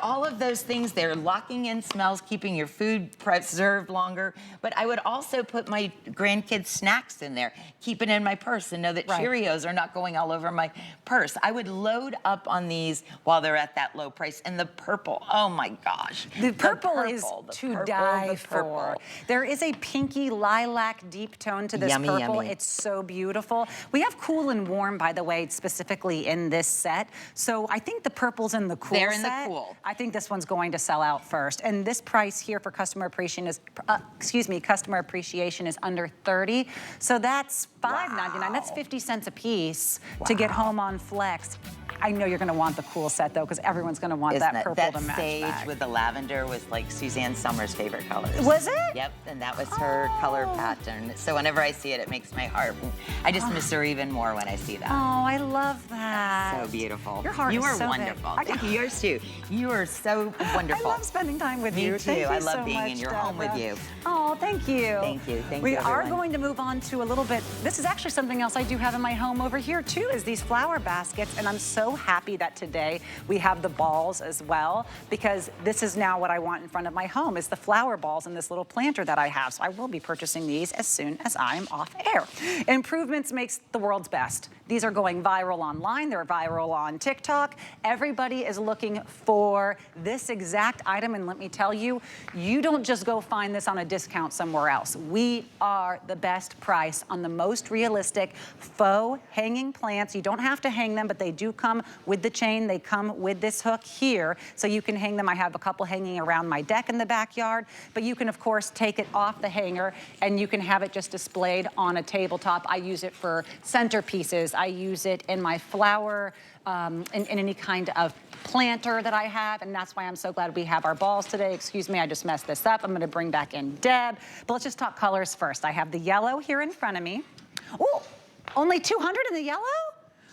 all of those things, they're locking in smells, keeping your food preserved longer. But I would also put my grandkids' snacks in there, keep it in my purse, and know that Cheerios are not going all over my purse. I would load up on these while they're at that low price. And the purple, oh my gosh. The purple is to die for. There is a pinky lilac deep tone to this purple. Yummy. It's so beautiful. We have cool and warm, by the way, specifically in this set. So I think the purple's in the cool They're in set. the cool. I think this one's going to sell out first. And this price here for customer appreciation is, customer appreciation is under $30. So that's $5.99. That's 50 cents a piece to get home on Flex. I know you're gonna want the cool set though, because everyone's gonna want that purple to match sage back. with the lavender was like Suzanne Sommer's favorite colors. Was it? Yep, and that was her color pattern. So whenever I see it, it makes my heart, I just miss her even more when I see that. Oh, I love that. So beautiful. Your heart you is are so wonderful. big. Thank you, yours too. You are so wonderful. I love spending time with Me you. too. Thank you I love so being much, in your home with Deborah. you. Oh, thank you. Thank you. Thank we you, are everyone. going to move on to a little bit. This is actually something else I do have in my home over here too, is these flower baskets. And I'm so happy that today we have the balls as well, because this is now what I want in front of my home, is the flower balls and this little planter that I have. So I will be purchasing these as soon as I'm off air. Improvements makes the world's best. These are going viral online. They're viral on TikTok. Everybody is looking for this exact item. And let me tell you, you don't just go find this on a discount somewhere else. We are the best price on the most realistic faux hanging plants. You don't have to hang them, but they do come with the chain. They come with this hook here, so you can hang them. I have a couple hanging around my deck in the backyard, but you can, of course, take it off the hanger and you can have it just displayed on a tabletop. I use it for centerpieces. I use it in my flower, in any kind of planter that I have, and that's why I'm so glad we have our balls today. Excuse me, I just messed this up. I'm gonna bring back in Deb, but let's just talk colors first. I have the yellow here in front of me. Oh, only 200 in the yellow?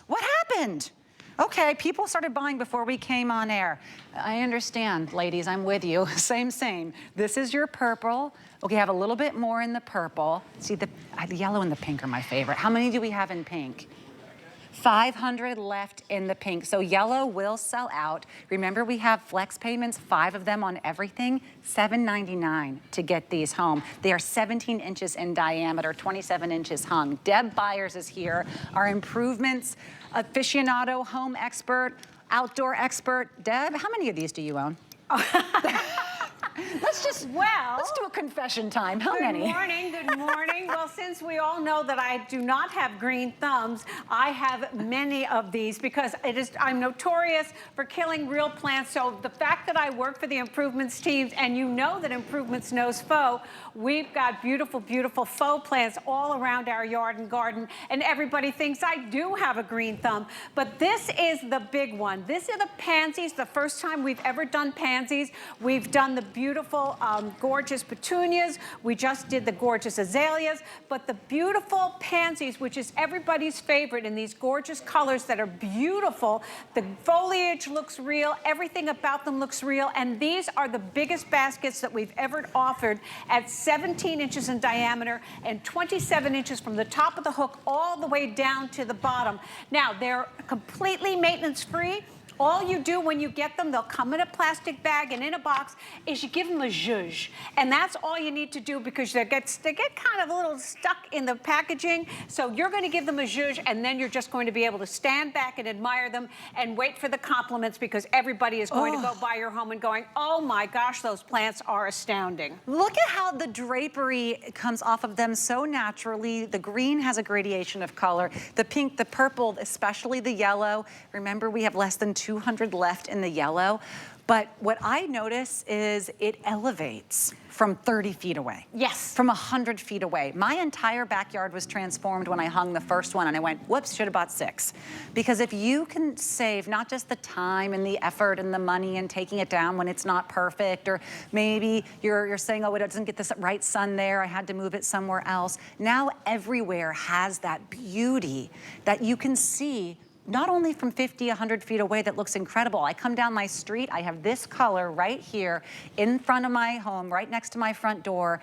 What happened? Okay, people started buying before we came on air. I understand, ladies, I'm with you. Same. This is your purple. Okay, I have a little bit more in the purple. See, the yellow and the pink are my favorite. How many do we have in pink? 500 left in the pink. So yellow will sell out. Remember, we have flex payments, 5 of them on everything, $7.99 to get these home. They are 17 inches in diameter, 27 inches hung. Deb Byers is here, our improvements aficionado, home expert, outdoor expert. Deb, how many of these do you own? Let's do a confession time. How many? Good morning. Well, since we all know that I do not have green thumbs, I have many of these because I'm notorious for killing real plants. So the fact that I work for the improvements teams, and you know that Improvements knows faux, we've got beautiful, beautiful faux plants all around our yard and garden, and everybody thinks I do have a green thumb. But this is the big one. This is the pansies, the first time we've ever done pansies. We've done the beautiful, gorgeous petunias. We just did the gorgeous azaleas, but the beautiful pansies, which is everybody's favorite in these gorgeous colors that are beautiful. The foliage looks real. Everything about them looks real. And these are the biggest baskets that we've ever offered at 17 inches in diameter and 27 inches from the top of the hook all the way down to the bottom. Now, they're completely maintenance-free. All you do when you get them, they'll come in a plastic bag and in a box, is you give them a zhuzh. And that's all you need to do because they get kind of a little stuck in the packaging. So you're going to give them a zhuzh, and then you're just going to be able to stand back and admire them and wait for the compliments, because everybody is going to go by your home and going, oh my gosh, those plants are astounding. Look at how the drapery comes off of them so naturally. The green has a gradation of color. The pink, the purple, especially the yellow. Remember, we have less than 200 left in the yellow. But what I notice is it elevates from 30 feet away. Yes. From 100 feet away. My entire backyard was transformed when I hung the first one, and I went, whoops, should have bought 6. Because if you can save not just the time and the effort and the money and taking it down when it's not perfect, or maybe you're saying, oh, it doesn't get the right sun there, I had to move it somewhere else. Now everywhere has that beauty that you can see not only from 50, 100 feet away that looks incredible. I come down my street, I have this color right here in front of my home, right next to my front door.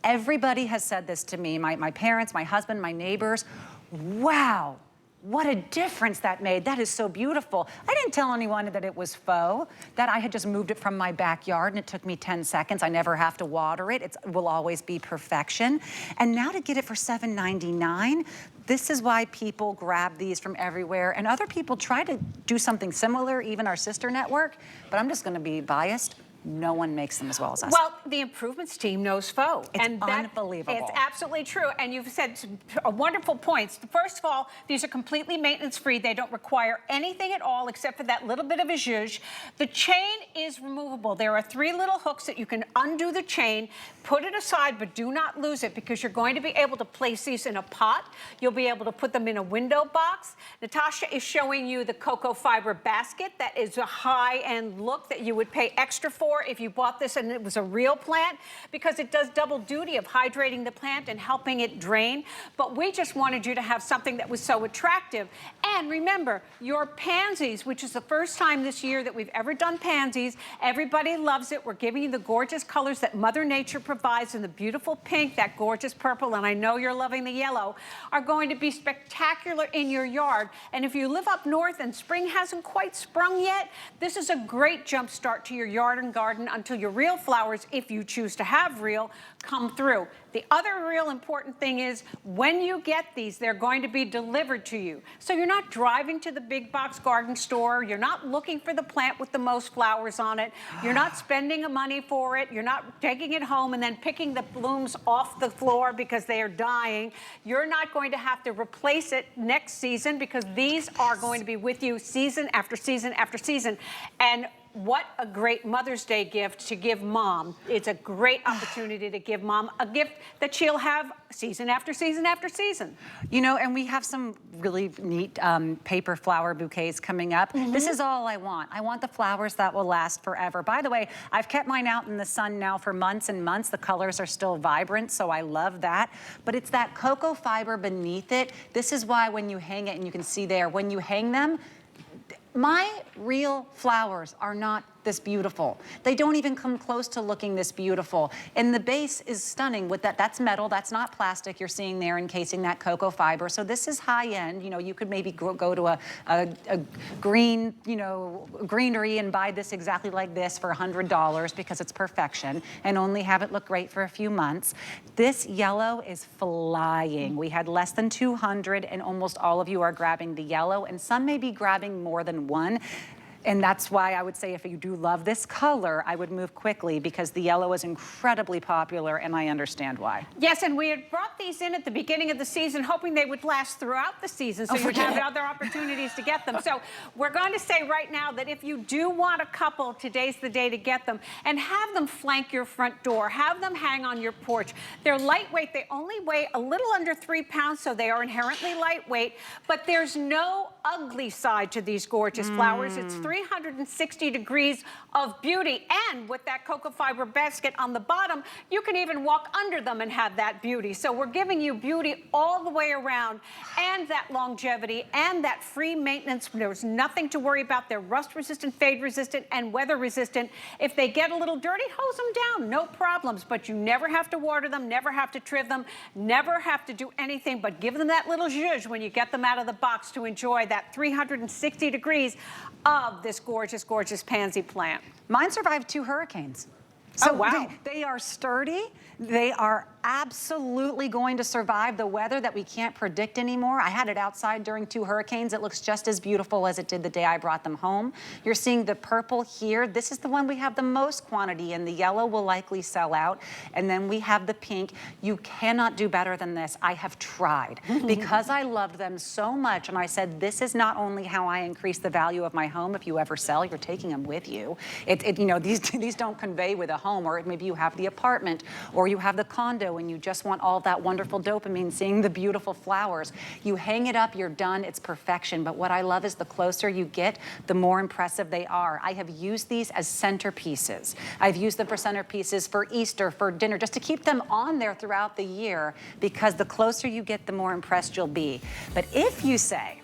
Everybody has said this to me, my parents, my husband, my neighbors. Wow, what a difference that made. That is so beautiful. I didn't tell anyone that it was faux, that I had just moved it from my backyard and it took me 10 seconds. I never have to water it. It will always be perfection. And now to get it for $7.99, this is why people grab these from everywhere, and other people try to do something similar, even our sister network, but I'm just gonna be biased. no one makes them as well as us. Well, the improvements team knows faux. It's unbelievable. It's absolutely true. And you've said some wonderful points. First of all, these are completely maintenance-free. They don't require anything at all except for that little bit of a zhuzh. The chain is removable. There are 3 little hooks that you can undo the chain, put it aside, but do not lose it, because you're going to be able to place these in a pot. You'll be able to put them in a window box. Natasha is showing you the cocoa fiber basket. That is a high-end look that you would pay extra for if you bought this and it was a real plant, because it does double duty of hydrating the plant and helping it drain. But we just wanted you to have something that was so attractive. And remember, your pansies, which is the first time this year that we've ever done pansies, everybody loves it. We're giving you the gorgeous colors that Mother Nature provides in the beautiful pink, that gorgeous purple, and I know you're loving the yellow, are going to be spectacular in your yard. And if you live up north and spring hasn't quite sprung yet, this is a great jump start to your yard and garden until your real flowers, if you choose to have real, come through. The other real important thing is when you get these, they're going to be delivered to you. So you're not driving to the big box garden store. You're not looking for the plant with the most flowers on it. You're not spending money for it. You're not taking it home and then picking the blooms off the floor because they are dying. You're not going to have to replace it next season, because these are going to be with you season after season after season. And what a great Mother's Day gift to give Mom. It's a great opportunity to give Mom a gift that she'll have season after season after season. You know, and we have some really neat paper flower bouquets coming up. This is all I want. I want the flowers that will last forever. By the way, I've kept mine out in the sun now for months and months. The colors are still vibrant, so I love that. But it's that cocoa fiber beneath it. This is why when you hang it, and you can see there, when you hang them, my real flowers are not this beautiful. They don't even come close to looking this beautiful. And the base is stunning with that. That's metal, that's not plastic you're seeing there encasing that cocoa fiber. So this is high end. You know, you could maybe go to a green, you know, greenery and buy this exactly like this for $100 because it's perfection, and only have it look great for a few months. This yellow is flying. We had less than 200 and almost all of you are grabbing the yellow, and some may be grabbing more than one. And that's why I would say if you do love this color, I would move quickly, because the yellow is incredibly popular, and I understand why. Yes, and we had brought these in at the beginning of the season, hoping they would last throughout the season, so you'd have other opportunities to get them. So we're going to say right now that if you do want a couple, today's the day to get them, and have them flank your front door, have them hang on your porch. They're lightweight. They only weigh a little under 3 pounds, so they are inherently lightweight, but there's no ugly side to these gorgeous flowers. It's 360 degrees of beauty, and with that cocoa fiber basket on the bottom, you can even walk under them and have that beauty. So we're giving you beauty all the way around, and that longevity, and that free maintenance. There's nothing to worry about. They're rust resistant, fade resistant, and weather resistant. If they get a little dirty, hose them down, no problems, but you never have to water them, never have to trim them, never have to do anything but give them that little zhuzh when you get them out of the box to enjoy that 360 degrees of this gorgeous, gorgeous pansy plant. Mine survived 2 hurricanes. So oh, wow. They are sturdy. They are absolutely going to survive the weather that we can't predict anymore. I had it outside during 2 hurricanes. It looks just as beautiful as it did the day I brought them home. You're seeing the purple here. This is the one we have the most quantity, and the yellow will likely sell out. And then we have the pink. You cannot do better than this. I have tried because I loved them so much, and I said, this is not only how I increase the value of my home. If you ever sell, you're taking them with you. You know, these don't convey with a home, or maybe you have the apartment, or you have the condo and you just want all that wonderful dopamine, seeing the beautiful flowers. You hang it up, you're done, it's perfection. But what I love is the closer you get, the more impressive they are. I have used these as centerpieces. I've used them for centerpieces for Easter, for dinner, just to keep them on there throughout the year, because the closer you get, the more impressed you'll be. But if you say,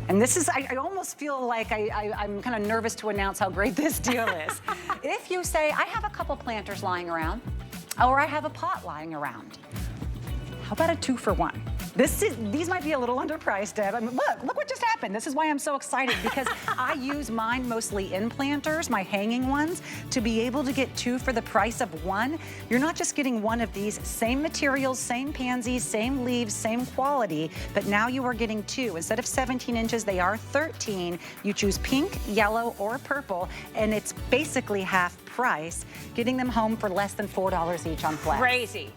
and this is, I almost feel like I'm kind of nervous to announce how great this deal is. If you say, I have a couple planters lying around, or I have a pot lying around, how about a 2-for-1? These might be a little underpriced, Deb. I mean, look what just happened. This is why I'm so excited, because I use mine mostly in planters, my hanging ones, to be able to get 2 for the price of 1. You're not just getting 1 of these, same materials, same pansies, same leaves, same quality, but now you are getting 2. Instead of 17 inches, they are 13. You choose pink, yellow, or purple, and it's basically half price, getting them home for less than $4 each on Flex. Crazy.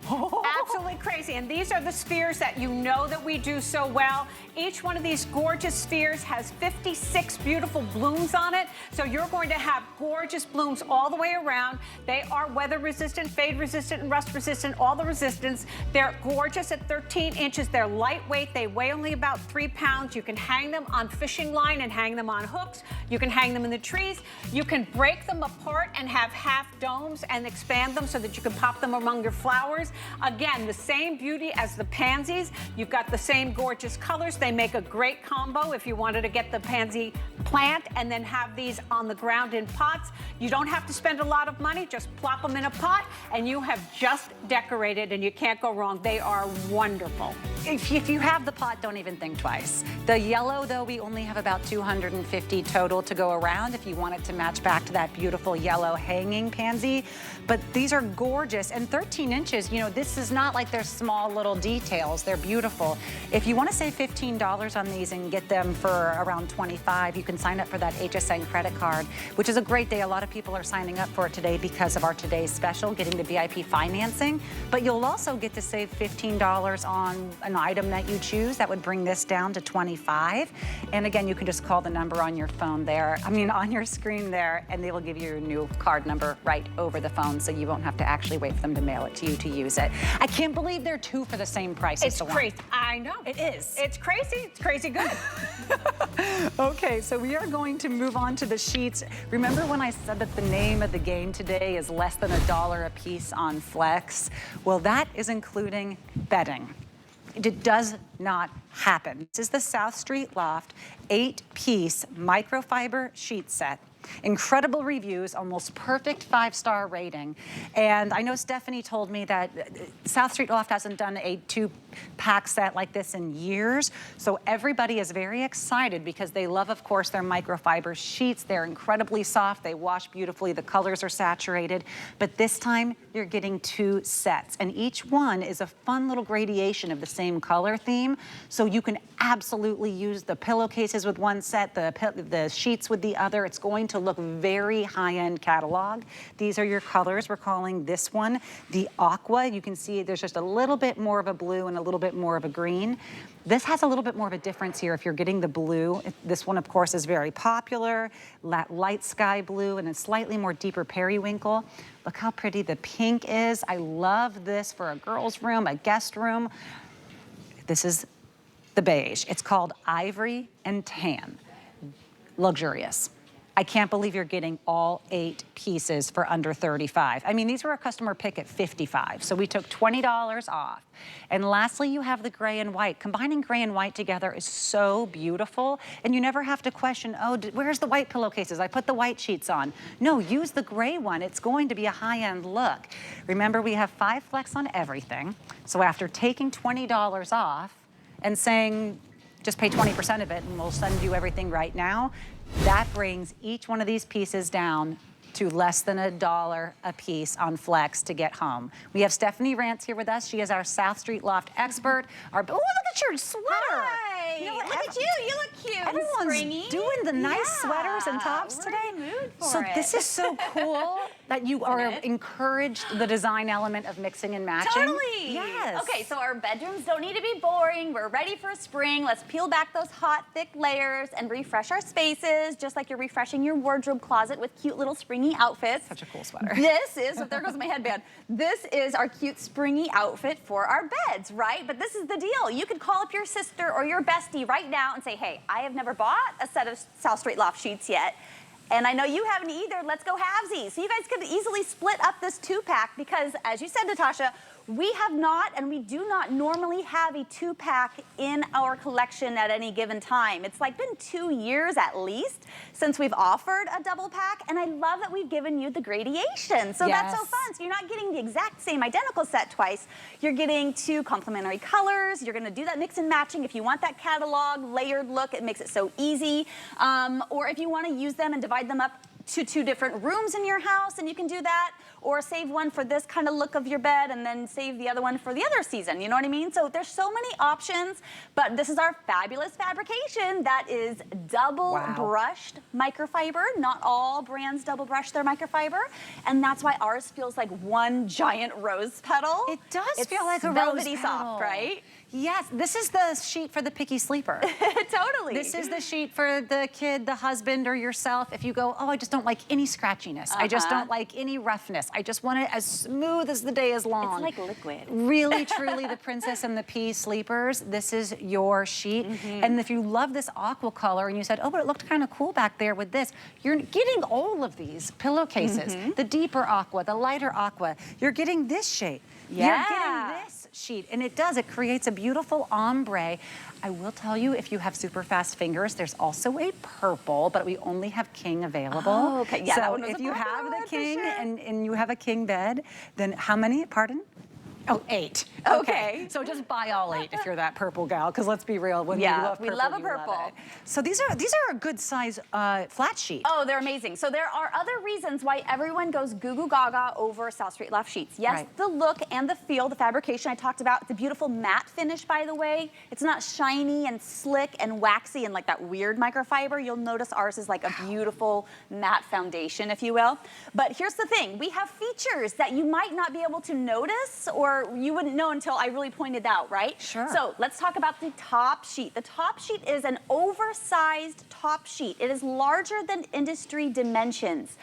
Absolutely crazy. And these are the spheres that you know that we do so well. Each one of these gorgeous spheres has 56 beautiful blooms on it. So you're going to have gorgeous blooms all the way around. They are weather resistant, fade resistant, and rust resistant, all the resistance. They're gorgeous at 13 inches. They're lightweight. They weigh only about 3 pounds. You can hang them on fishing line and hang them on hooks. You can hang them in the trees. You can break them apart and have half domes and expand them so that you can pop them among your flowers. Again, the same beauty as the pansies. You've got the same gorgeous colors. They make a great combo if you wanted to get the pansy plant and then have these on the ground in pots. You don't have to spend a lot of money. Just plop them in a pot and you have just decorated, and you can't go wrong. They are wonderful. If you have the pot, don't even think twice. The yellow, though, we only have about 250 total to go around if you want it to match back to that beautiful yellow hanging pansy. But these are gorgeous, and 13 inches, you know, this is not like they're small little details. They're beautiful. If you want to save $15 on these and get them for around $25, you can sign up for that HSN credit card, which is a great day. A lot of people are signing up for it today because of our today's special, getting the VIP financing. But you'll also get to save $15 on an item that you choose. That would bring this down to $25. And again, you can just call the number on your phone there, on your screen there, and they will give you your new card number right over the phone, so you won't have to actually wait for them to mail it to you to use it. I can't believe they're 2 for the same price as the one. It's crazy. I know. It is. It's crazy. It's crazy good. Okay, so we are going to move on to the sheets. Remember when I said that the name of the game today is less than $1 a piece on Flex? Well, that is including bedding. It does not happen. This is the South Street Loft 8-piece microfiber sheet set. Incredible reviews, almost perfect 5-star rating. And I know Stephanie told me that South Street Loft hasn't done a 2-pack set like this in years. So everybody is very excited because they love, of course, their microfiber sheets. They're incredibly soft. They wash beautifully. The colors are saturated. But this time you're getting 2 sets, and each one is a fun little gradation of the same color theme. So you can absolutely use the pillowcases with one set, the sheets with the other. It's going to look very high-end catalog. These are your colors. We're calling this one the aqua. You can see there's just a little bit more of a blue and a little bit more of a green. This has a little bit more of a difference here if you're getting the blue. This one, of course, is very popular, light sky blue, and a slightly more deeper periwinkle. Look how pretty the pink is. I love this for a girl's room, a guest room. This is the beige. It's called ivory and tan. Luxurious. I can't believe you're getting all 8 pieces for under $35. I mean, these were a customer pick at $55, so we took $20 off. And lastly, you have the gray and white. Combining gray and white together is so beautiful, and you never have to question, oh, where's the white pillowcases? I put the white sheets on. No, use the gray one. It's going to be a high-end look. Remember, we have 5 flex on everything, so after taking $20 off and saying, just pay 20% of it and we'll send you everything right now, that brings each one of these pieces down to less than $1 a piece on Flex to get home. We have Stephanie Rance here with us. She is our South Street Loft expert. Oh, look at your sweater. Hi. You know, look at you. You look cute. Everyone's springy. doing the nice sweaters and tops today. We're in the mood for so it. this is so cool that you are encouraged the design element of mixing and matching. Totally. Yes. Okay, so our bedrooms don't need to be boring. We're ready for spring. Let's peel back those hot, thick layers and refresh our spaces, just like you're refreshing your wardrobe closet with cute little springy outfits. Such a cool sweater. This is, there goes my headband. This is our cute springy outfit for our beds, right? But this is the deal. You could call up your sister or your bestie right now and say, hey, I have never bought a set of South Street Loft sheets yet. And I know you haven't either. Let's go halvesies. So you guys could easily split up this 2-pack because, as you said, Natasha, We have not, and we do not normally have a 2-pack in our collection at any given time. It's like been 2 years at least since we've offered a double pack, and I love that we've given you the gradation. So that's so fun. So you're not getting the exact same identical set twice. You're getting 2 complementary colors. You're gonna do that mix and matching. If you want that catalog layered look, it makes it so easy. Or if you wanna use them and divide them up to 2 different rooms in your house, and you can do that, or save one for this kind of look of your bed and then save the other one for the other season, you know what I mean? So there's so many options, but this is our fabulous fabrication that is double brushed microfiber. Not all brands double brush their microfiber, and that's why ours feels like one giant rose petal. It does feel like a velvety rose petal. soft, right? Yes, this is the sheet for the picky sleeper. Totally. This is the sheet for the kid, the husband, or yourself. If you go, oh, I just don't like any scratchiness. I just don't like any roughness. I just want it as smooth as the day is long. It's like liquid. Really, truly, the Princess and the Pea sleepers, this is your sheet. And if you love this aqua color and you said, oh, but it looked kind of cool back there with this, you're getting all of these pillowcases, the deeper aqua, the lighter aqua. You're getting this shade. You're getting this sheet, and it creates a beautiful ombre. I will tell you, if you have super fast fingers, there's also a purple, but we only have king available. Oh, okay. Yeah, that so one was if a you purple have the one, king for sure. and you have a king bed, then how many, pardon? Oh, 8. Okay. So just buy all 8 if you're that purple gal, because let's be real, when you love purple, we love a you purple. love it. So these are a good size flat sheet. Oh, they're amazing. So there are other reasons why everyone goes goo goo gaga over South Street Loft sheets. Yes, the look and the feel, the fabrication I talked about, the beautiful matte finish, by the way. It's not shiny and slick and waxy and like that weird microfiber. You'll notice ours is like a beautiful matte foundation, if you will. But here's the thing, we have features that you might not be able to notice, or you wouldn't know until I really pointed out, right? Sure. So let's talk about the top sheet. The top sheet is an oversized top sheet. It is larger than industry dimensions.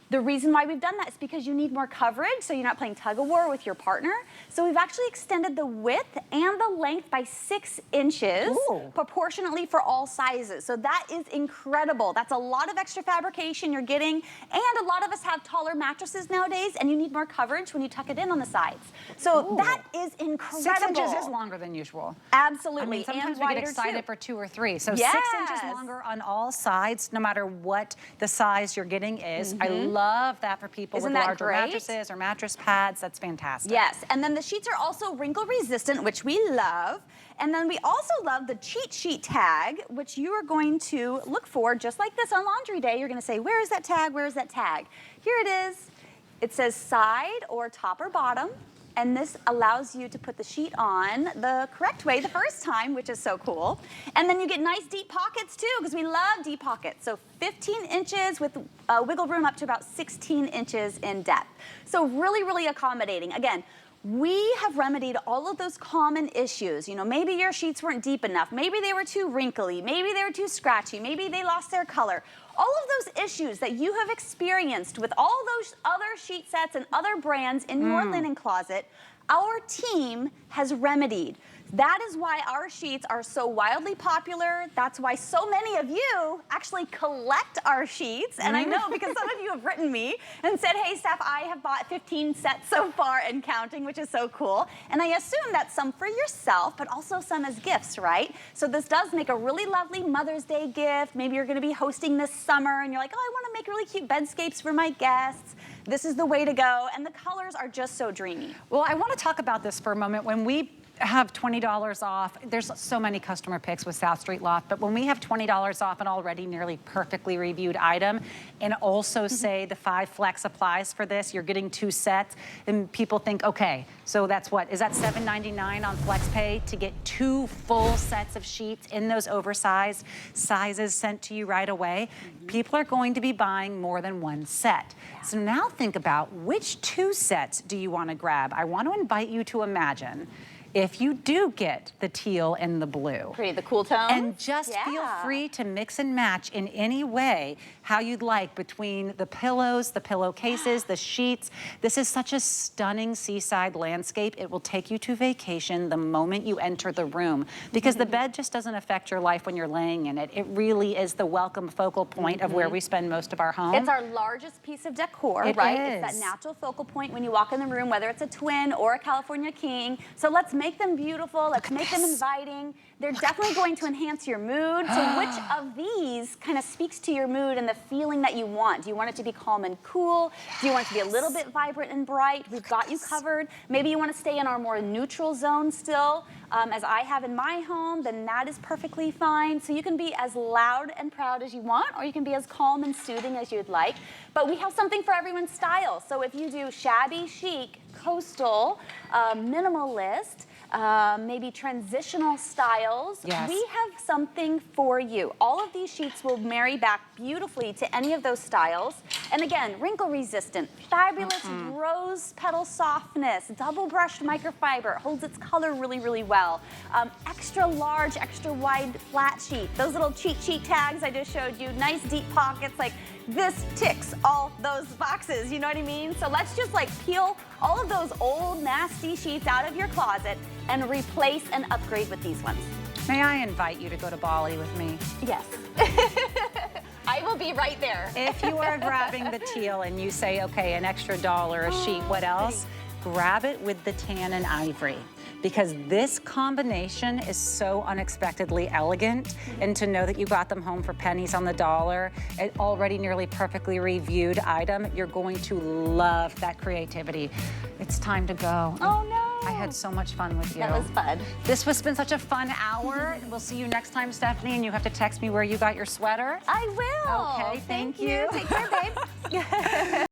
The reason why we've done that is because you need more coverage, so you're not playing tug-of-war with your partner. So we've actually extended the width and the length by 6 inches, proportionately for all sizes. So that is incredible. That's a lot of extra fabrication you're getting, and a lot of us have taller mattresses nowadays, and you need more coverage when you tuck it in on the sides. So that is incredible. 6 inches is longer than usual. Absolutely. I mean, sometimes and we get wider excited too. for 2 or 3. So 6 inches longer on all sides, no matter what the size you're getting is. I love that for people with larger mattresses or mattress pads. That's fantastic. Yes, and then the sheets are also wrinkle resistant, which we love. And then we also love the cheat sheet tag, which you are going to look for just like this on laundry day. You're going to say, where is that tag? Where is that tag? Here it is. It says side or top or bottom. And this allows you to put the sheet on the correct way the first time, which is so cool. And then you get nice deep pockets too, because we love deep pockets. So 15 inches with wiggle room up to about 16 inches in depth. So really, really accommodating. Again, we have remedied all of those common issues. You know, maybe your sheets weren't deep enough. Maybe they were too wrinkly. Maybe they were too scratchy. Maybe they lost their color. All of those issues that you have experienced with all those other sheet sets and other brands in your linen closet, our team has remedied. That is why our sheets are so wildly popular. That's why so many of you actually collect our sheets. And I know because some of you have written me and said, hey, Steph, I have bought 15 sets so far and counting, which is so cool. And I assume that's some for yourself, but also some as gifts, right? So this does make a really lovely Mother's Day gift. Maybe you're gonna be hosting this summer and you're like, oh, I wanna make really cute bedscapes for my guests. This is the way to go. And the colors are just so dreamy. Well, I wanna talk about this for a moment. When we have $20 off, there's so many customer picks with South Street Loft, but when we have $20 off an already nearly perfectly reviewed item, and also say the 5 flex applies for this, you're getting 2 sets, and people think, okay, so that's what, is that $7.99 on FlexPay to get 2 full sets of sheets in those oversized sizes sent to you right away? People are going to be buying more than 1 set. So now think about which 2 sets do you want to grab? I want to invite you to imagine if you do get the teal and the blue. Pretty, the cool tones. And just feel free to mix and match in any way how you'd like between the pillows, the pillowcases, the sheets. This is such a stunning seaside landscape. It will take you to vacation the moment you enter the room, because the bed just doesn't affect your life when you're laying in it. It really is the welcome focal point of where we spend most of our home. It's our largest piece of decor, right? It's that natural focal point when you walk in the room, whether it's a twin or a California king. So let's make them beautiful. Let's make them inviting. They're definitely going to enhance your mood. So which of these kind of speaks to your mood and the feeling that you want? Do you want it to be calm and cool? Do you want it to be a little bit vibrant and bright? We've got you covered. Maybe you want to stay in our more neutral zone still, as I have in my home, then that is perfectly fine. So you can be as loud and proud as you want, or you can be as calm and soothing as you'd like. But we have something for everyone's style. So if you do shabby chic, coastal, minimalist, maybe transitional styles, we have something for you. All of these sheets will marry back beautifully to any of those styles. And again, wrinkle resistant, fabulous rose petal softness, double brushed microfiber, holds its color really, really well. Extra large, extra wide flat sheet. Those little cheat sheet tags I just showed you, nice deep pockets, like this ticks all those boxes, you know what I mean? So let's just like peel all of those old nasty sheets out of your closet and replace and upgrade with these ones. May I invite you to go to Bali with me? Yes. I will be right there. If you are grabbing the teal and you say, okay, an extra $1 a sheet, what else? Grab it with the tan and ivory, because this combination is so unexpectedly elegant. And to know that you got them home for pennies on the dollar, an already nearly perfectly reviewed item, you're going to love that creativity. It's time to go. Oh no. I had so much fun with you. That was fun. This has been such a fun hour. We'll see you next time, Stephanie, and you have to text me where you got your sweater. I will. Okay, thank you. Take care, babe.